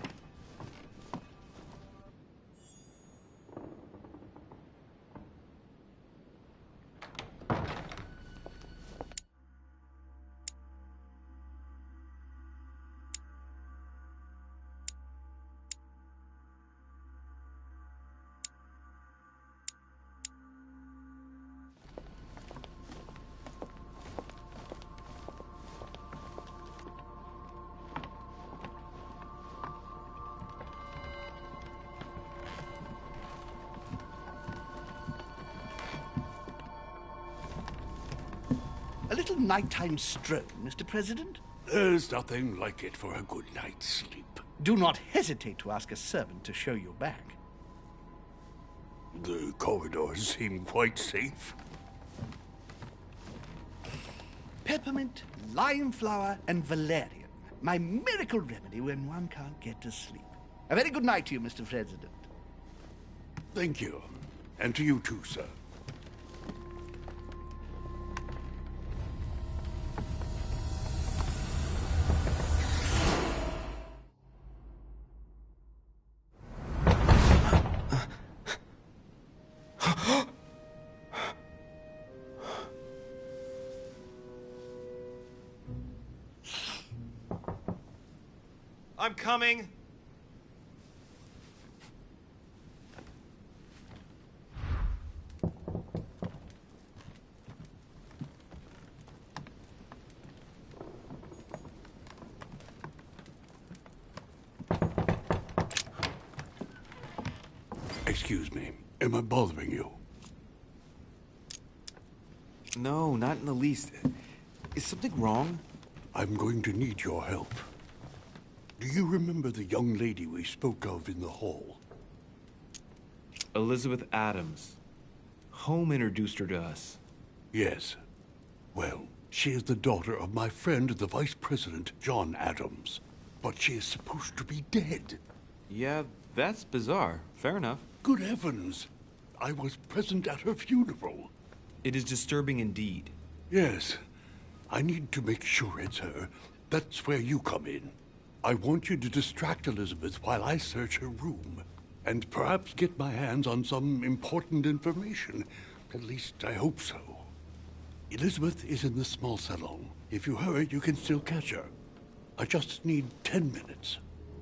A little nighttime stroll, Mr. President? There's nothing like it for a good night's sleep. Do not hesitate to ask a servant to show you back. The corridors seem quite safe. Peppermint, lime flower, and valerian. My miracle remedy when one can't get to sleep. A very good night to you, Mr. President. Thank you. And to you too, sir. I'm coming. Excuse me. Am I bothering you? No, not in the least. Is something wrong? I'm going to need your help. Do you remember the young lady we spoke of in the hall? Elizabeth Adams. Home introduced her to us. Yes. Well, she is the daughter of my friend, the Vice President, John Adams. But she is supposed to be dead. Yeah, that's bizarre. Fair enough. Good heavens! I was present at her funeral. It is disturbing indeed. Yes. I need to make sure it's her. That's where you come in. I want you to distract Elizabeth while I search her room, and perhaps get my hands on some important information. At least, I hope so. Elizabeth is in the small salon. If you hurry, you can still catch her. I just need 10 minutes.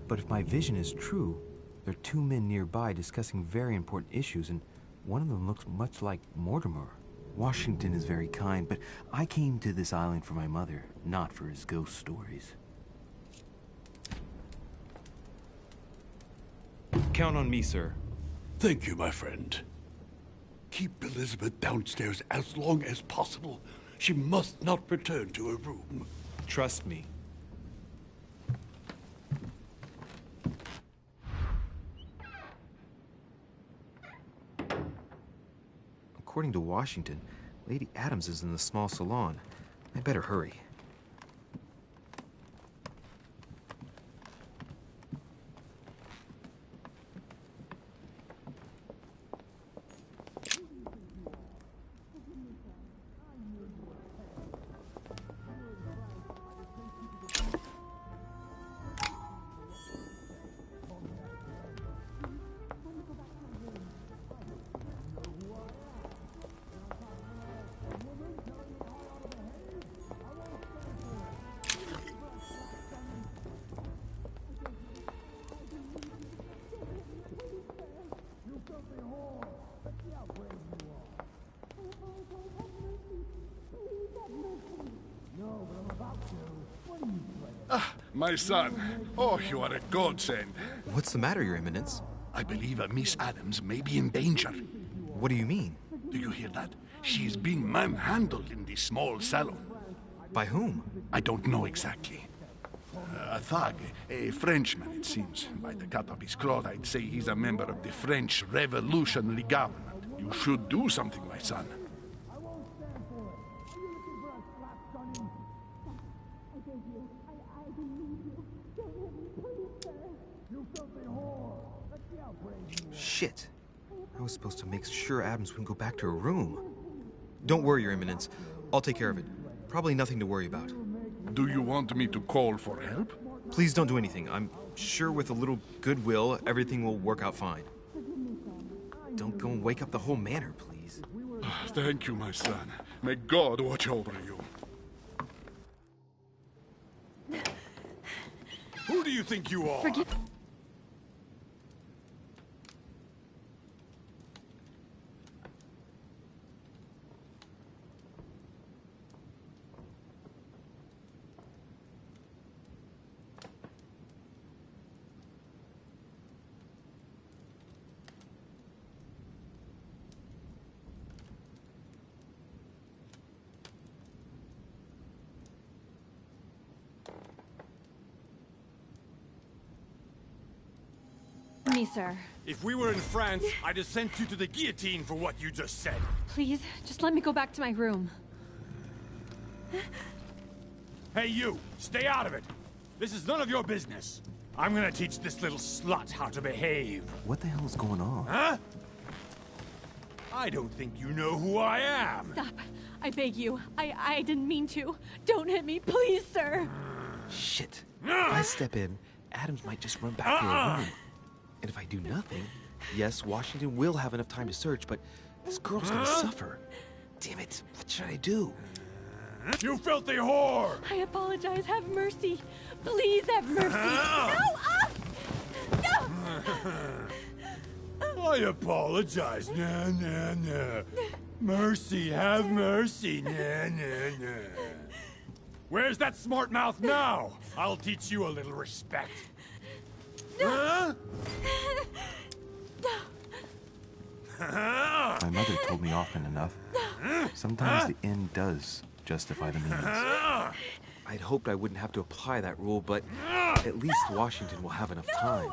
But if my vision is true, there are two men nearby discussing very important issues, and one of them looks much like Mortimer. Washington is very kind, but I came to this island for my mother, not for his ghost stories. Count on me, sir. Thank you, my friend. Keep Elizabeth downstairs as long as possible. She must not return to her room. Trust me. According to Washington, Lady Adams is in the small salon. I better hurry. My son. Oh, you are a godsend. What's the matter, Your Eminence? I believe Miss Adams may be in danger. What do you mean? Do you hear that? She is being manhandled in this small salon. By whom? I don't know exactly. A thug, a Frenchman, it seems. By the cut of his cloth, I'd say he's a member of the French Revolutionary Government. You should do something, my son. Shit. I was supposed to make sure Adams wouldn't go back to her room. Don't worry, Your Eminence. I'll take care of it. Probably nothing to worry about. Do you want me to call for help? Please don't do anything. I'm sure with a little goodwill, everything will work out fine. Don't go and wake up the whole manor, please. Thank you, my son. May God watch over you. Who do you think you are? Me, sir. If we were in France, I'd have sent you to the guillotine for what you just said. Please, just let me go back to my room. Hey, you! Stay out of it! This is none of your business. I'm gonna teach this little slut how to behave. What the hell is going on? Huh? I don't think you know who I am. Stop. I beg you. I didn't mean to. Don't hit me, please, sir. Shit. If I step in, Adams might just run back to her room. And if I do nothing, yes, Washington will have enough time to search, but this girl's gonna suffer. Damn it, what should I do? You filthy whore! I apologize. Have mercy. Please have mercy. No! I apologize. Nah, nah, nah. Mercy, have mercy. Nah, nah, nah. Where's that smart mouth now? I'll teach you a little respect. Huh? My mother told me often enough. Sometimes the end does justify the means. I'd hoped I wouldn't have to apply that rule, but at least Washington will have enough time.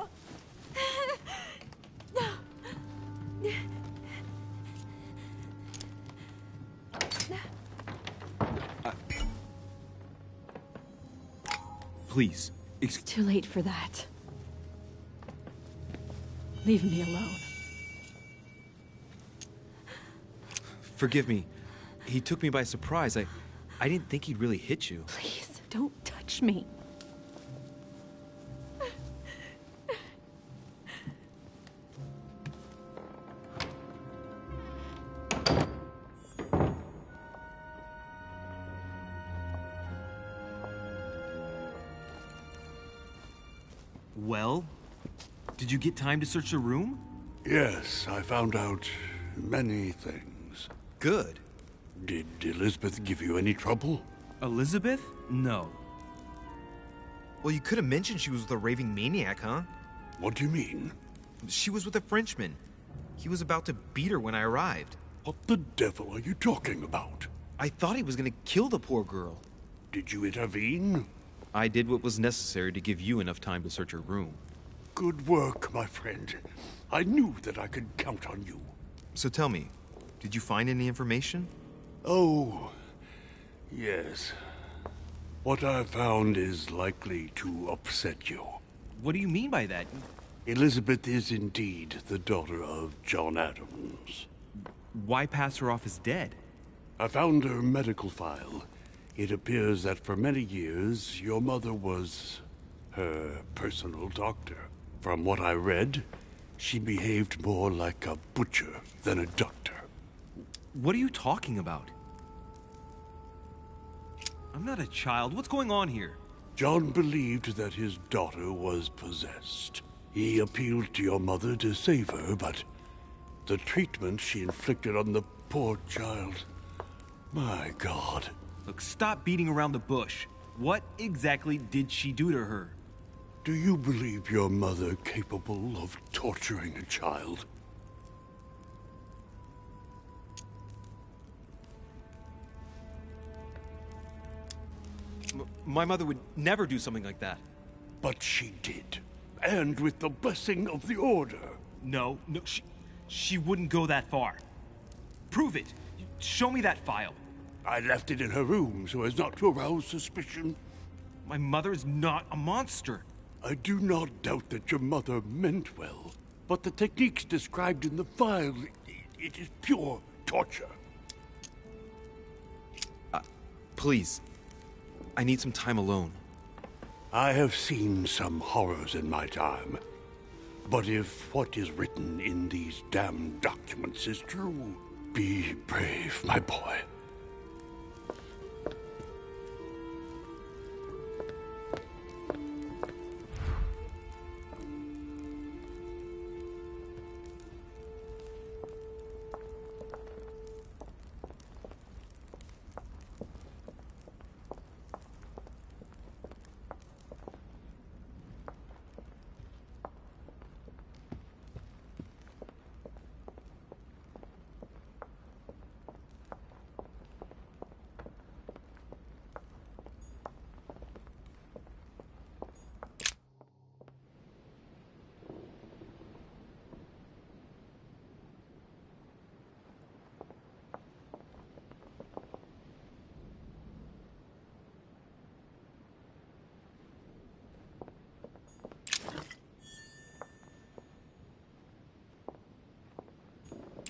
Please. It's too late for that. Leave me alone. Forgive me. He took me by surprise. I didn't think he'd really hit you. Please, don't touch me. Well, did you get time to search the room? Yes, I found out many things. Good. Did Elizabeth give you any trouble? Elizabeth? No. Well, you could have mentioned she was with a raving maniac, huh? What do you mean? She was with a Frenchman. He was about to beat her when I arrived. What the devil are you talking about? I thought he was gonna kill the poor girl. Did you intervene? I did what was necessary to give you enough time to search her room. Good work, my friend. I knew that I could count on you. So tell me, did you find any information? Oh, yes. What I found is likely to upset you. What do you mean by that? Elizabeth is indeed the daughter of John Adams. Why pass her off as dead? I found her medical file. It appears that for many years, your mother was her personal doctor. From what I read, she behaved more like a butcher than a doctor. What are you talking about? I'm not a child. What's going on here? John believed that his daughter was possessed. He appealed to your mother to save her, but the treatment she inflicted on the poor child... My God. Look, stop beating around the bush. What exactly did she do to her? Do you believe your mother capable of torturing a child? My mother would never do something like that. But she did. And with the blessing of the Order. No, she wouldn't go that far. Prove it. Show me that file. I left it in her room so as not to arouse suspicion. My mother is not a monster. I do not doubt that your mother meant well, but the techniques described in the file, it is pure torture. Please, I need some time alone. I have seen some horrors in my time, but if what is written in these damned documents is true, be brave, my boy.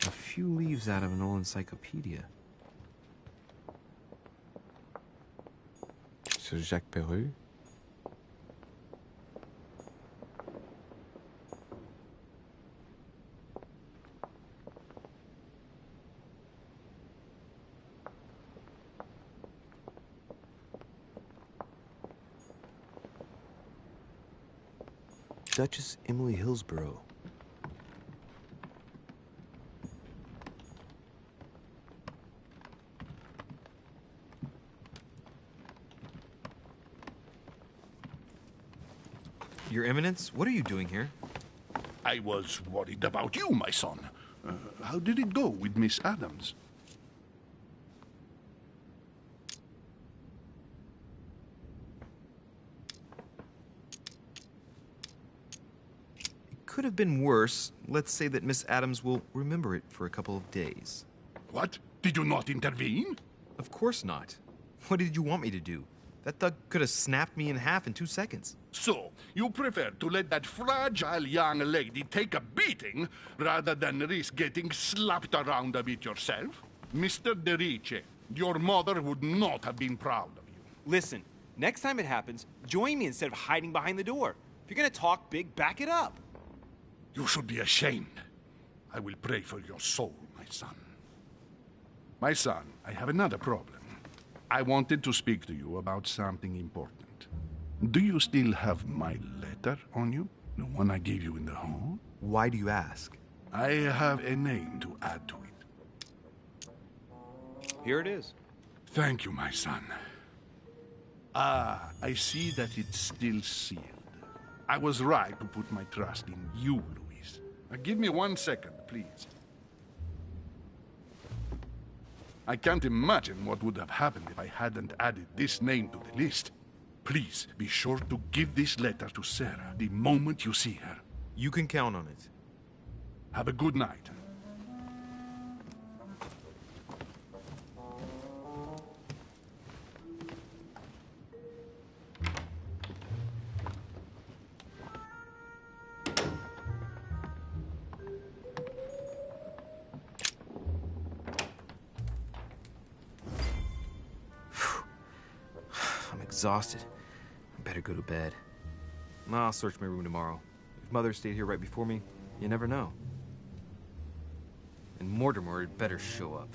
A few leaves out of an old encyclopedia. Sur Jacques Peru. Duchess Emily Hillsborough. Your Eminence, what are you doing here? I was worried about you, my son. How did it go with Miss Adams? It could have been worse. Let's say that Miss Adams will remember it for a couple of days. What? Did you not intervene? Of course not. What did you want me to do? That thug could have snapped me in half in 2 seconds. So, you prefer to let that fragile young lady take a beating rather than risk getting slapped around a bit yourself? Mr. Derice, your mother would not have been proud of you. Listen, next time it happens, join me instead of hiding behind the door. If you're gonna talk big, back it up. You should be ashamed. I will pray for your soul, my son. My son, I have another problem. I wanted to speak to you about something important. Do you still have my letter on you? The one I gave you in the hall? Why do you ask? I have a name to add to it. Here it is. Thank you, my son. Ah, I see that it's still sealed. I was right to put my trust in you, Louise. Now, give me 1 second, please. I can't imagine what would have happened if I hadn't added this name to the list. Please, be sure to give this letter to Sarah the moment you see her. You can count on it. Have a good night. Exhausted. I better go to bed. I'll search my room tomorrow. If Mother stayed here right before me, you never know. And Mortimer had better show up.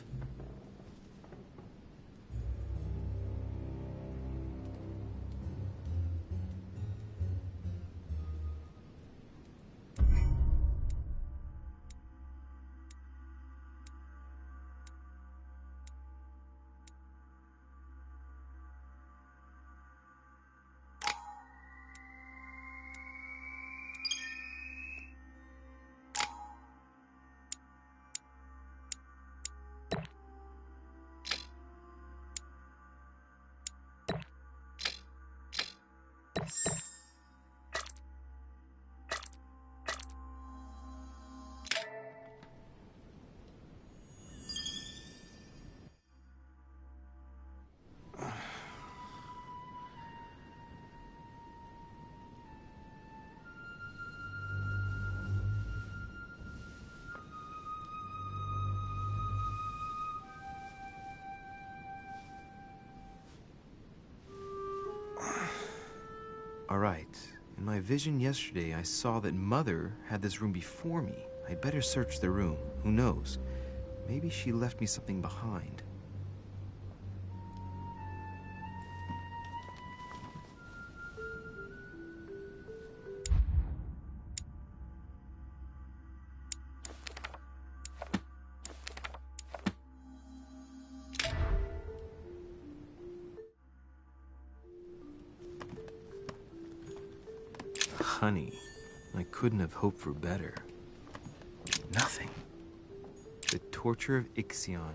Alright. In my vision yesterday, I saw that Mother had this room before me. I'd better search the room. Who knows? Maybe she left me something behind. Honey, I couldn't have hoped for better. Nothing. The torture of Ixion,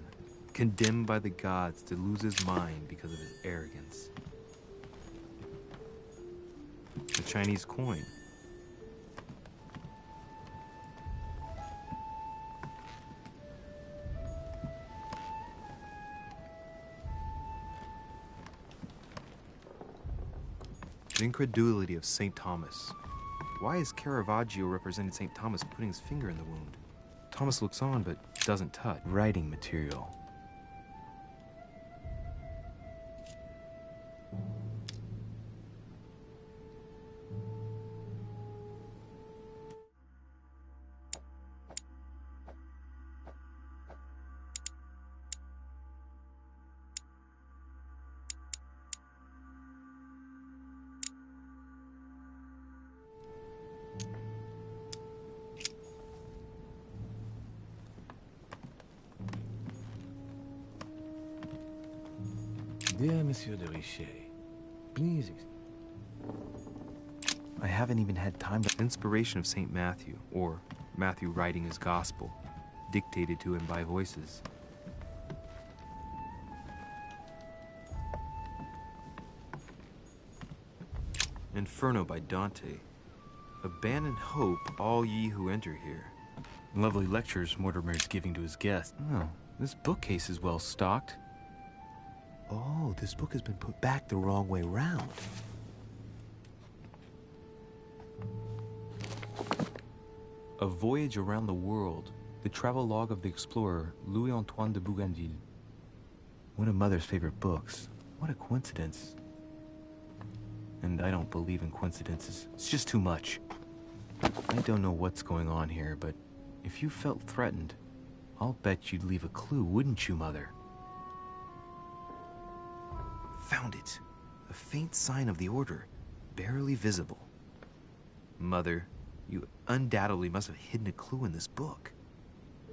condemned by the gods to lose his mind because of his arrogance. A Chinese coin. The incredulity of St. Thomas. Why is Caravaggio representing St. Thomas putting his finger in the wound? Thomas looks on but doesn't touch. Writing material. Dear Monsieur de Richet, please. I haven't even had time to... Inspiration of St. Matthew, or Matthew writing his gospel, dictated to him by voices. Inferno by Dante. Abandon hope, all ye who enter here. Lovely lectures Mortimer's giving to his guests. Oh, this bookcase is well stocked. Oh, this book has been put back the wrong way round. A Voyage Around the World. The travel log of the explorer Louis-Antoine de Bougainville. One of Mother's favorite books. What a coincidence. And I don't believe in coincidences. It's just too much. I don't know what's going on here, but if you felt threatened, I'll bet you'd leave a clue, wouldn't you, Mother? Found it. A faint sign of the Order, barely visible. Mother, you undoubtedly must have hidden a clue in this book.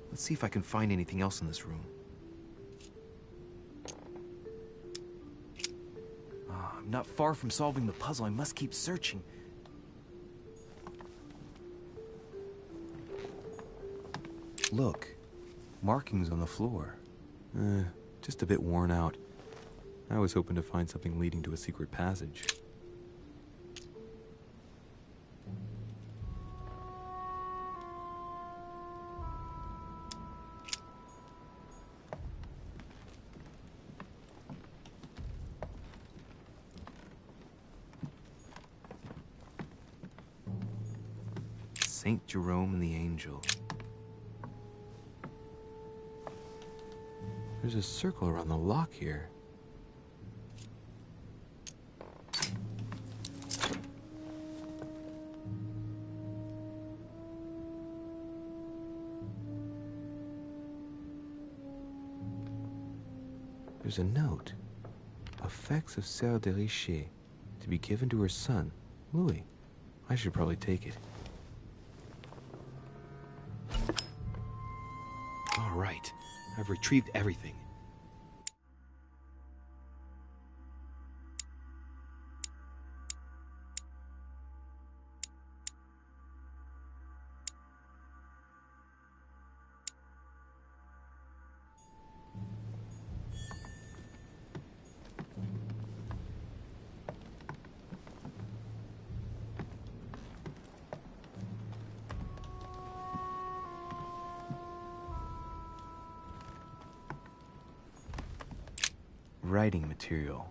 Let's see if I can find anything else in this room. I'm not far from solving the puzzle. I must keep searching. Look, markings on the floor. Just a bit worn out. I was hoping to find something leading to a secret passage. Saint Jerome and the Angel. There's a circle around the lock here. There's a note. Effects of Sœur de Richet, to be given to her son, Louis. I should probably take it. All right, I've retrieved everything. Writing material.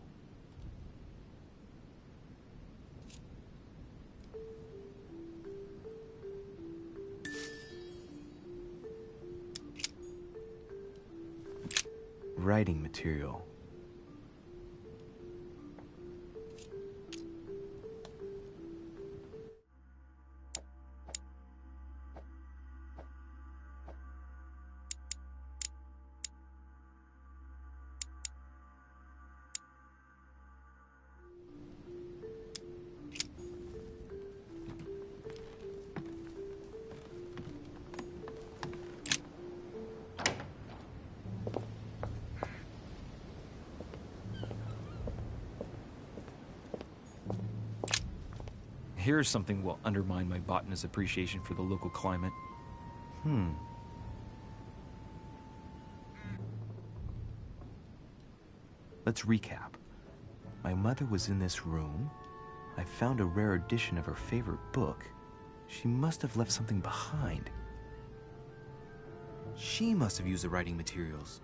Writing material. Here's something will undermine my botanist's appreciation for the local climate. Let's recap. My mother was in this room. I found a rare edition of her favorite book. She must have left something behind. She must have used the writing materials.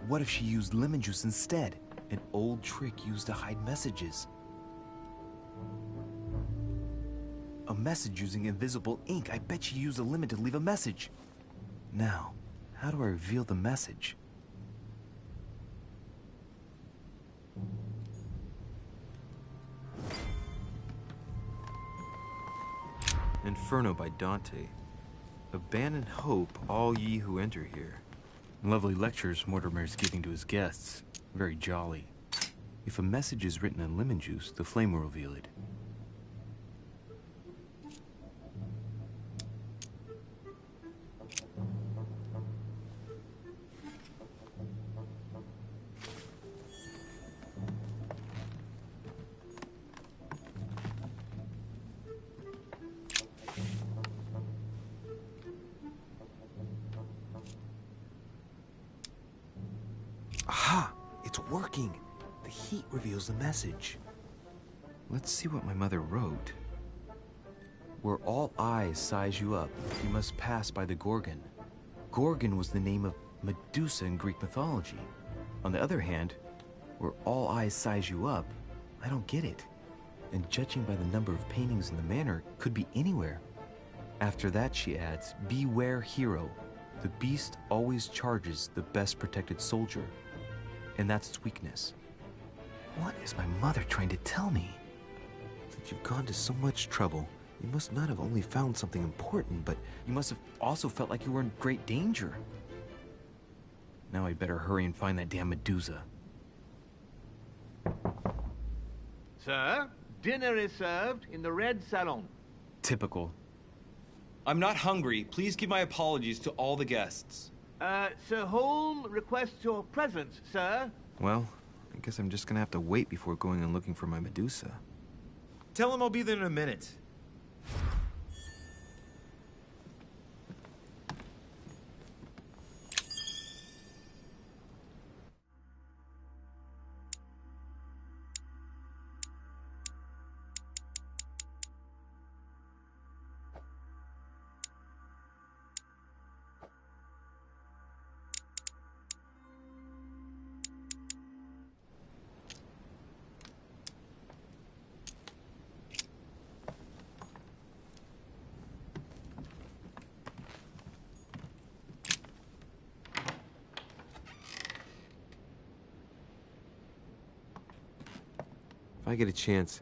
What if she used lemon juice instead? An old trick used to hide messages. A message using invisible ink. I bet she used a lemon to leave a message. Now, how do I reveal the message? Inferno by Dante. Abandon hope, all ye who enter here. Lovely lectures Mortimer's giving to his guests. Very jolly. If a message is written in lemon juice, the flame will reveal it. Aha! It's working! The heat reveals the message. Let's see what my mother wrote. Where all eyes size you up, you must pass by the Gorgon. Gorgon was the name of Medusa in Greek mythology. On the other hand, where all eyes size you up, I don't get it. And judging by the number of paintings in the manor, could be anywhere. After that, she adds, beware hero. The beast always charges the best protected soldier. And that's its weakness. What is my mother trying to tell me? That you've gone to so much trouble, you must not have only found something important, but you must have also felt like you were in great danger. Now I'd better hurry and find that damn Medusa. Sir, dinner is served in the red salon. Typical. I'm not hungry. Please give my apologies to all the guests. Sir Holm requests your presence, sir. Well, I guess I'm just gonna have to wait before going and looking for my Medusa. Tell him I'll be there in a minute. If I get a chance,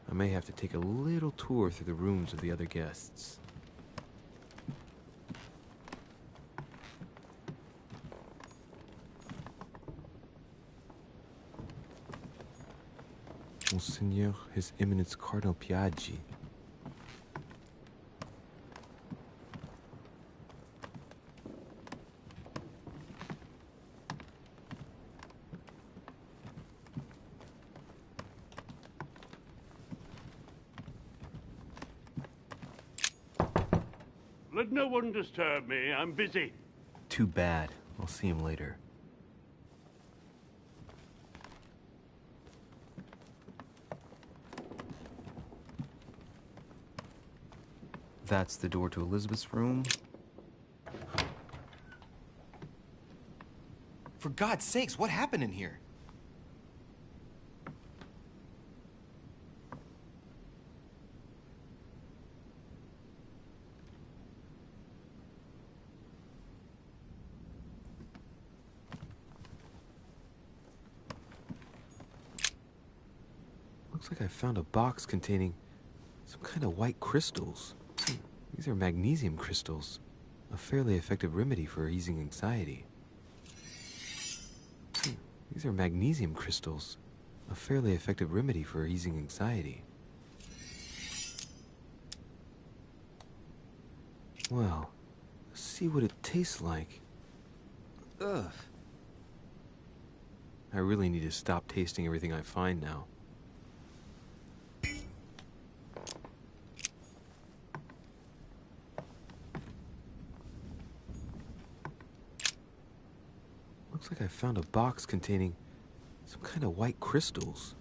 I may have to take a little tour through the rooms of the other guests. Monseigneur, His Eminence Cardinal Piaggi. Let no one disturb me. I'm busy. Too bad. I'll see him later. That's the door to Elizabeth's room. For God's sakes, what happened in here? Looks like I found a box containing some kind of white crystals. These are magnesium crystals, a fairly effective remedy for easing anxiety. These are magnesium crystals, a fairly effective remedy for easing anxiety. Well, let's see what it tastes like. Ugh. I really need to stop tasting everything I find now. Looks like I found a box containing some kind of white crystals.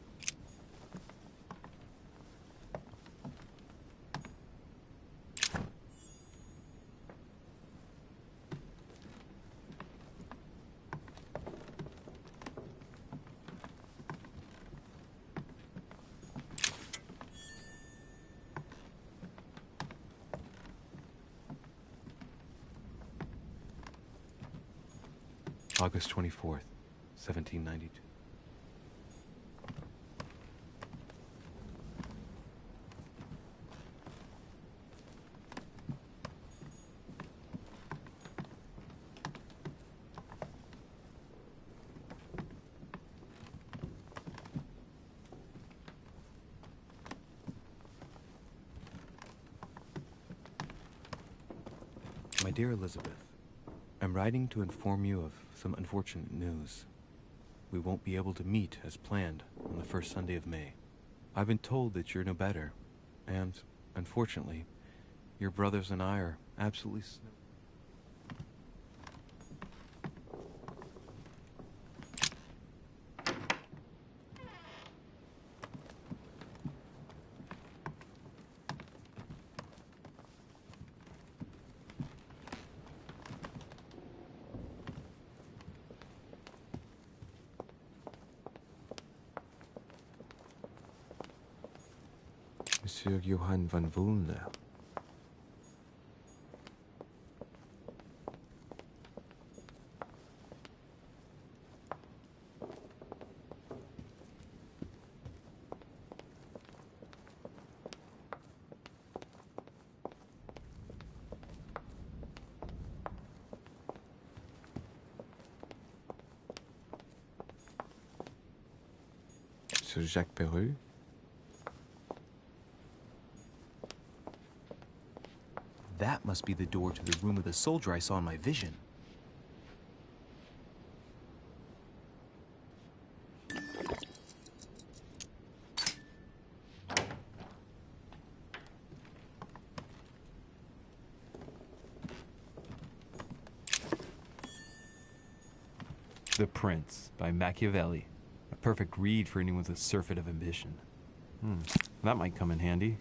August 24th, 1792. My dear Elizabeth, I'm writing to inform you of some unfortunate news. We won't be able to meet as planned on the first Sunday of May. I've been told that you're no better, and, unfortunately, your brothers and I are absolutely Monsieur Johann van Vulner. Monsieur Jacques Perru. That must be the door to the room of the soldier I saw in my vision. The Prince by Machiavelli. A perfect read for anyone with a surfeit of ambition. That might come in handy.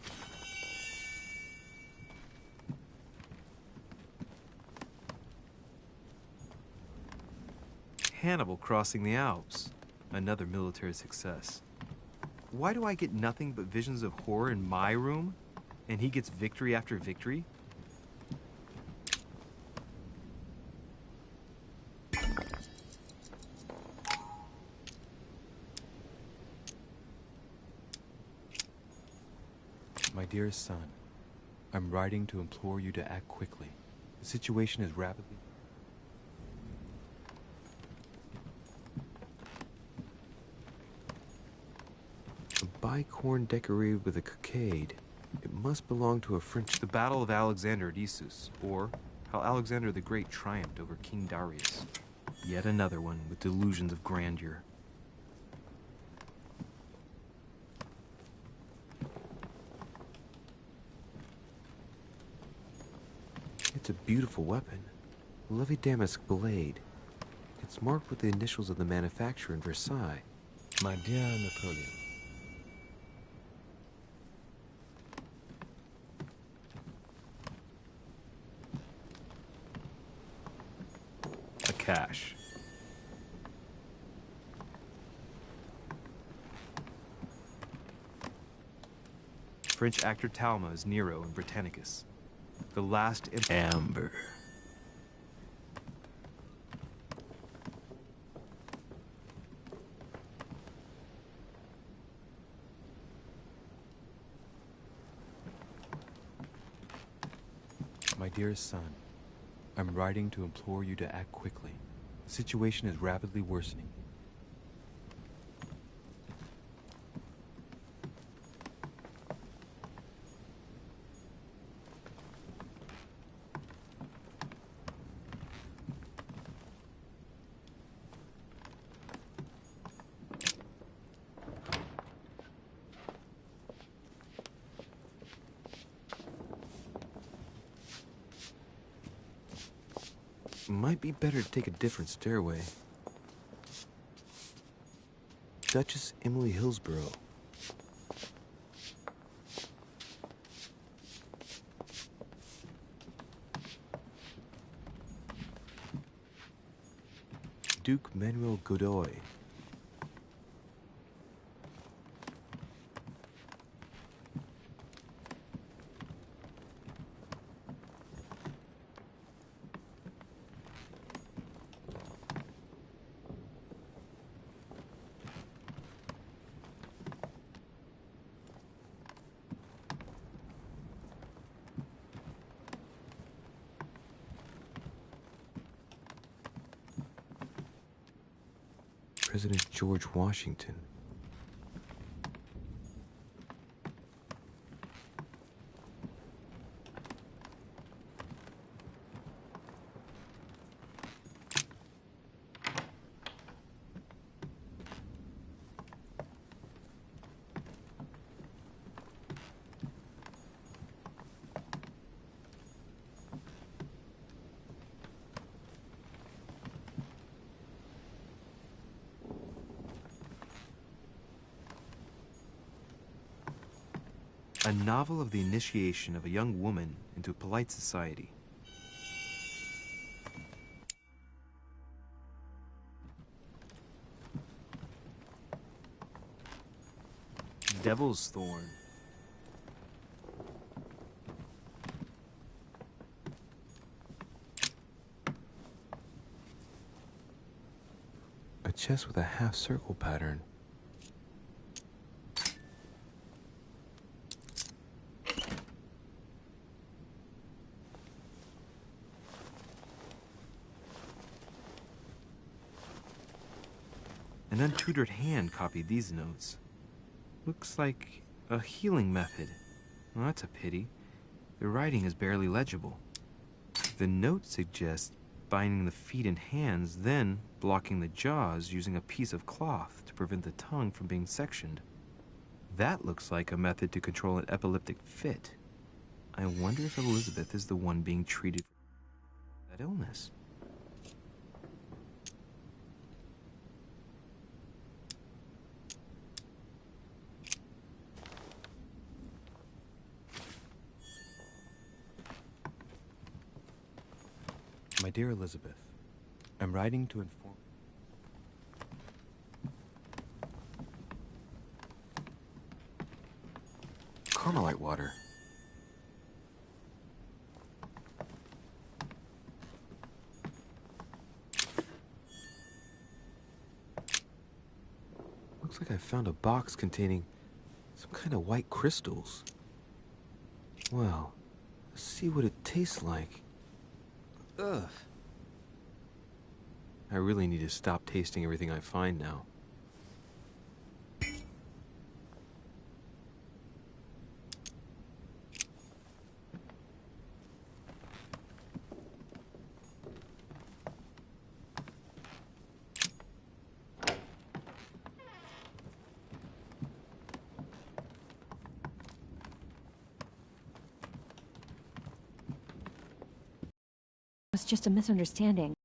Hannibal crossing the Alps. Another military success. Why do I get nothing but visions of horror in my room? And he gets victory after victory? My dearest son, I'm writing to implore you to act quickly. The situation is rapidly... Bicorn decorated with a cockade. It must belong to a French... The Battle of Alexander at Issus, or how Alexander the Great triumphed over King Darius. Yet another one with delusions of grandeur. It's a beautiful weapon. A lovely damask blade. It's marked with the initials of the manufacturer in Versailles. My dear Napoleon. Cash. French actor Talma as Nero in Britannicus. The last Amber. My dearest son, I'm writing to implore you to act quickly. The situation is rapidly worsening. Might be better to take a different stairway. Duchess Emily Hillsborough. Duke Manuel Godoy. President George Washington. A novel of the initiation of a young woman into polite society. Devil's Thorn. A chest with a half-circle pattern. An untutored hand copied these notes. Looks like a healing method. Well, that's a pity. The writing is barely legible. The note suggests binding the feet and hands, then blocking the jaws using a piece of cloth to prevent the tongue from being sectioned. That looks like a method to control an epileptic fit. I wonder if Elizabeth is the one being treated for that illness. My dear Elizabeth, I'm writing to inform... Carmelite water. Looks like I found a box containing some kind of white crystals. Well, let's see what it tastes like. Ugh. I really need to stop tasting everything I find now. It's just a misunderstanding.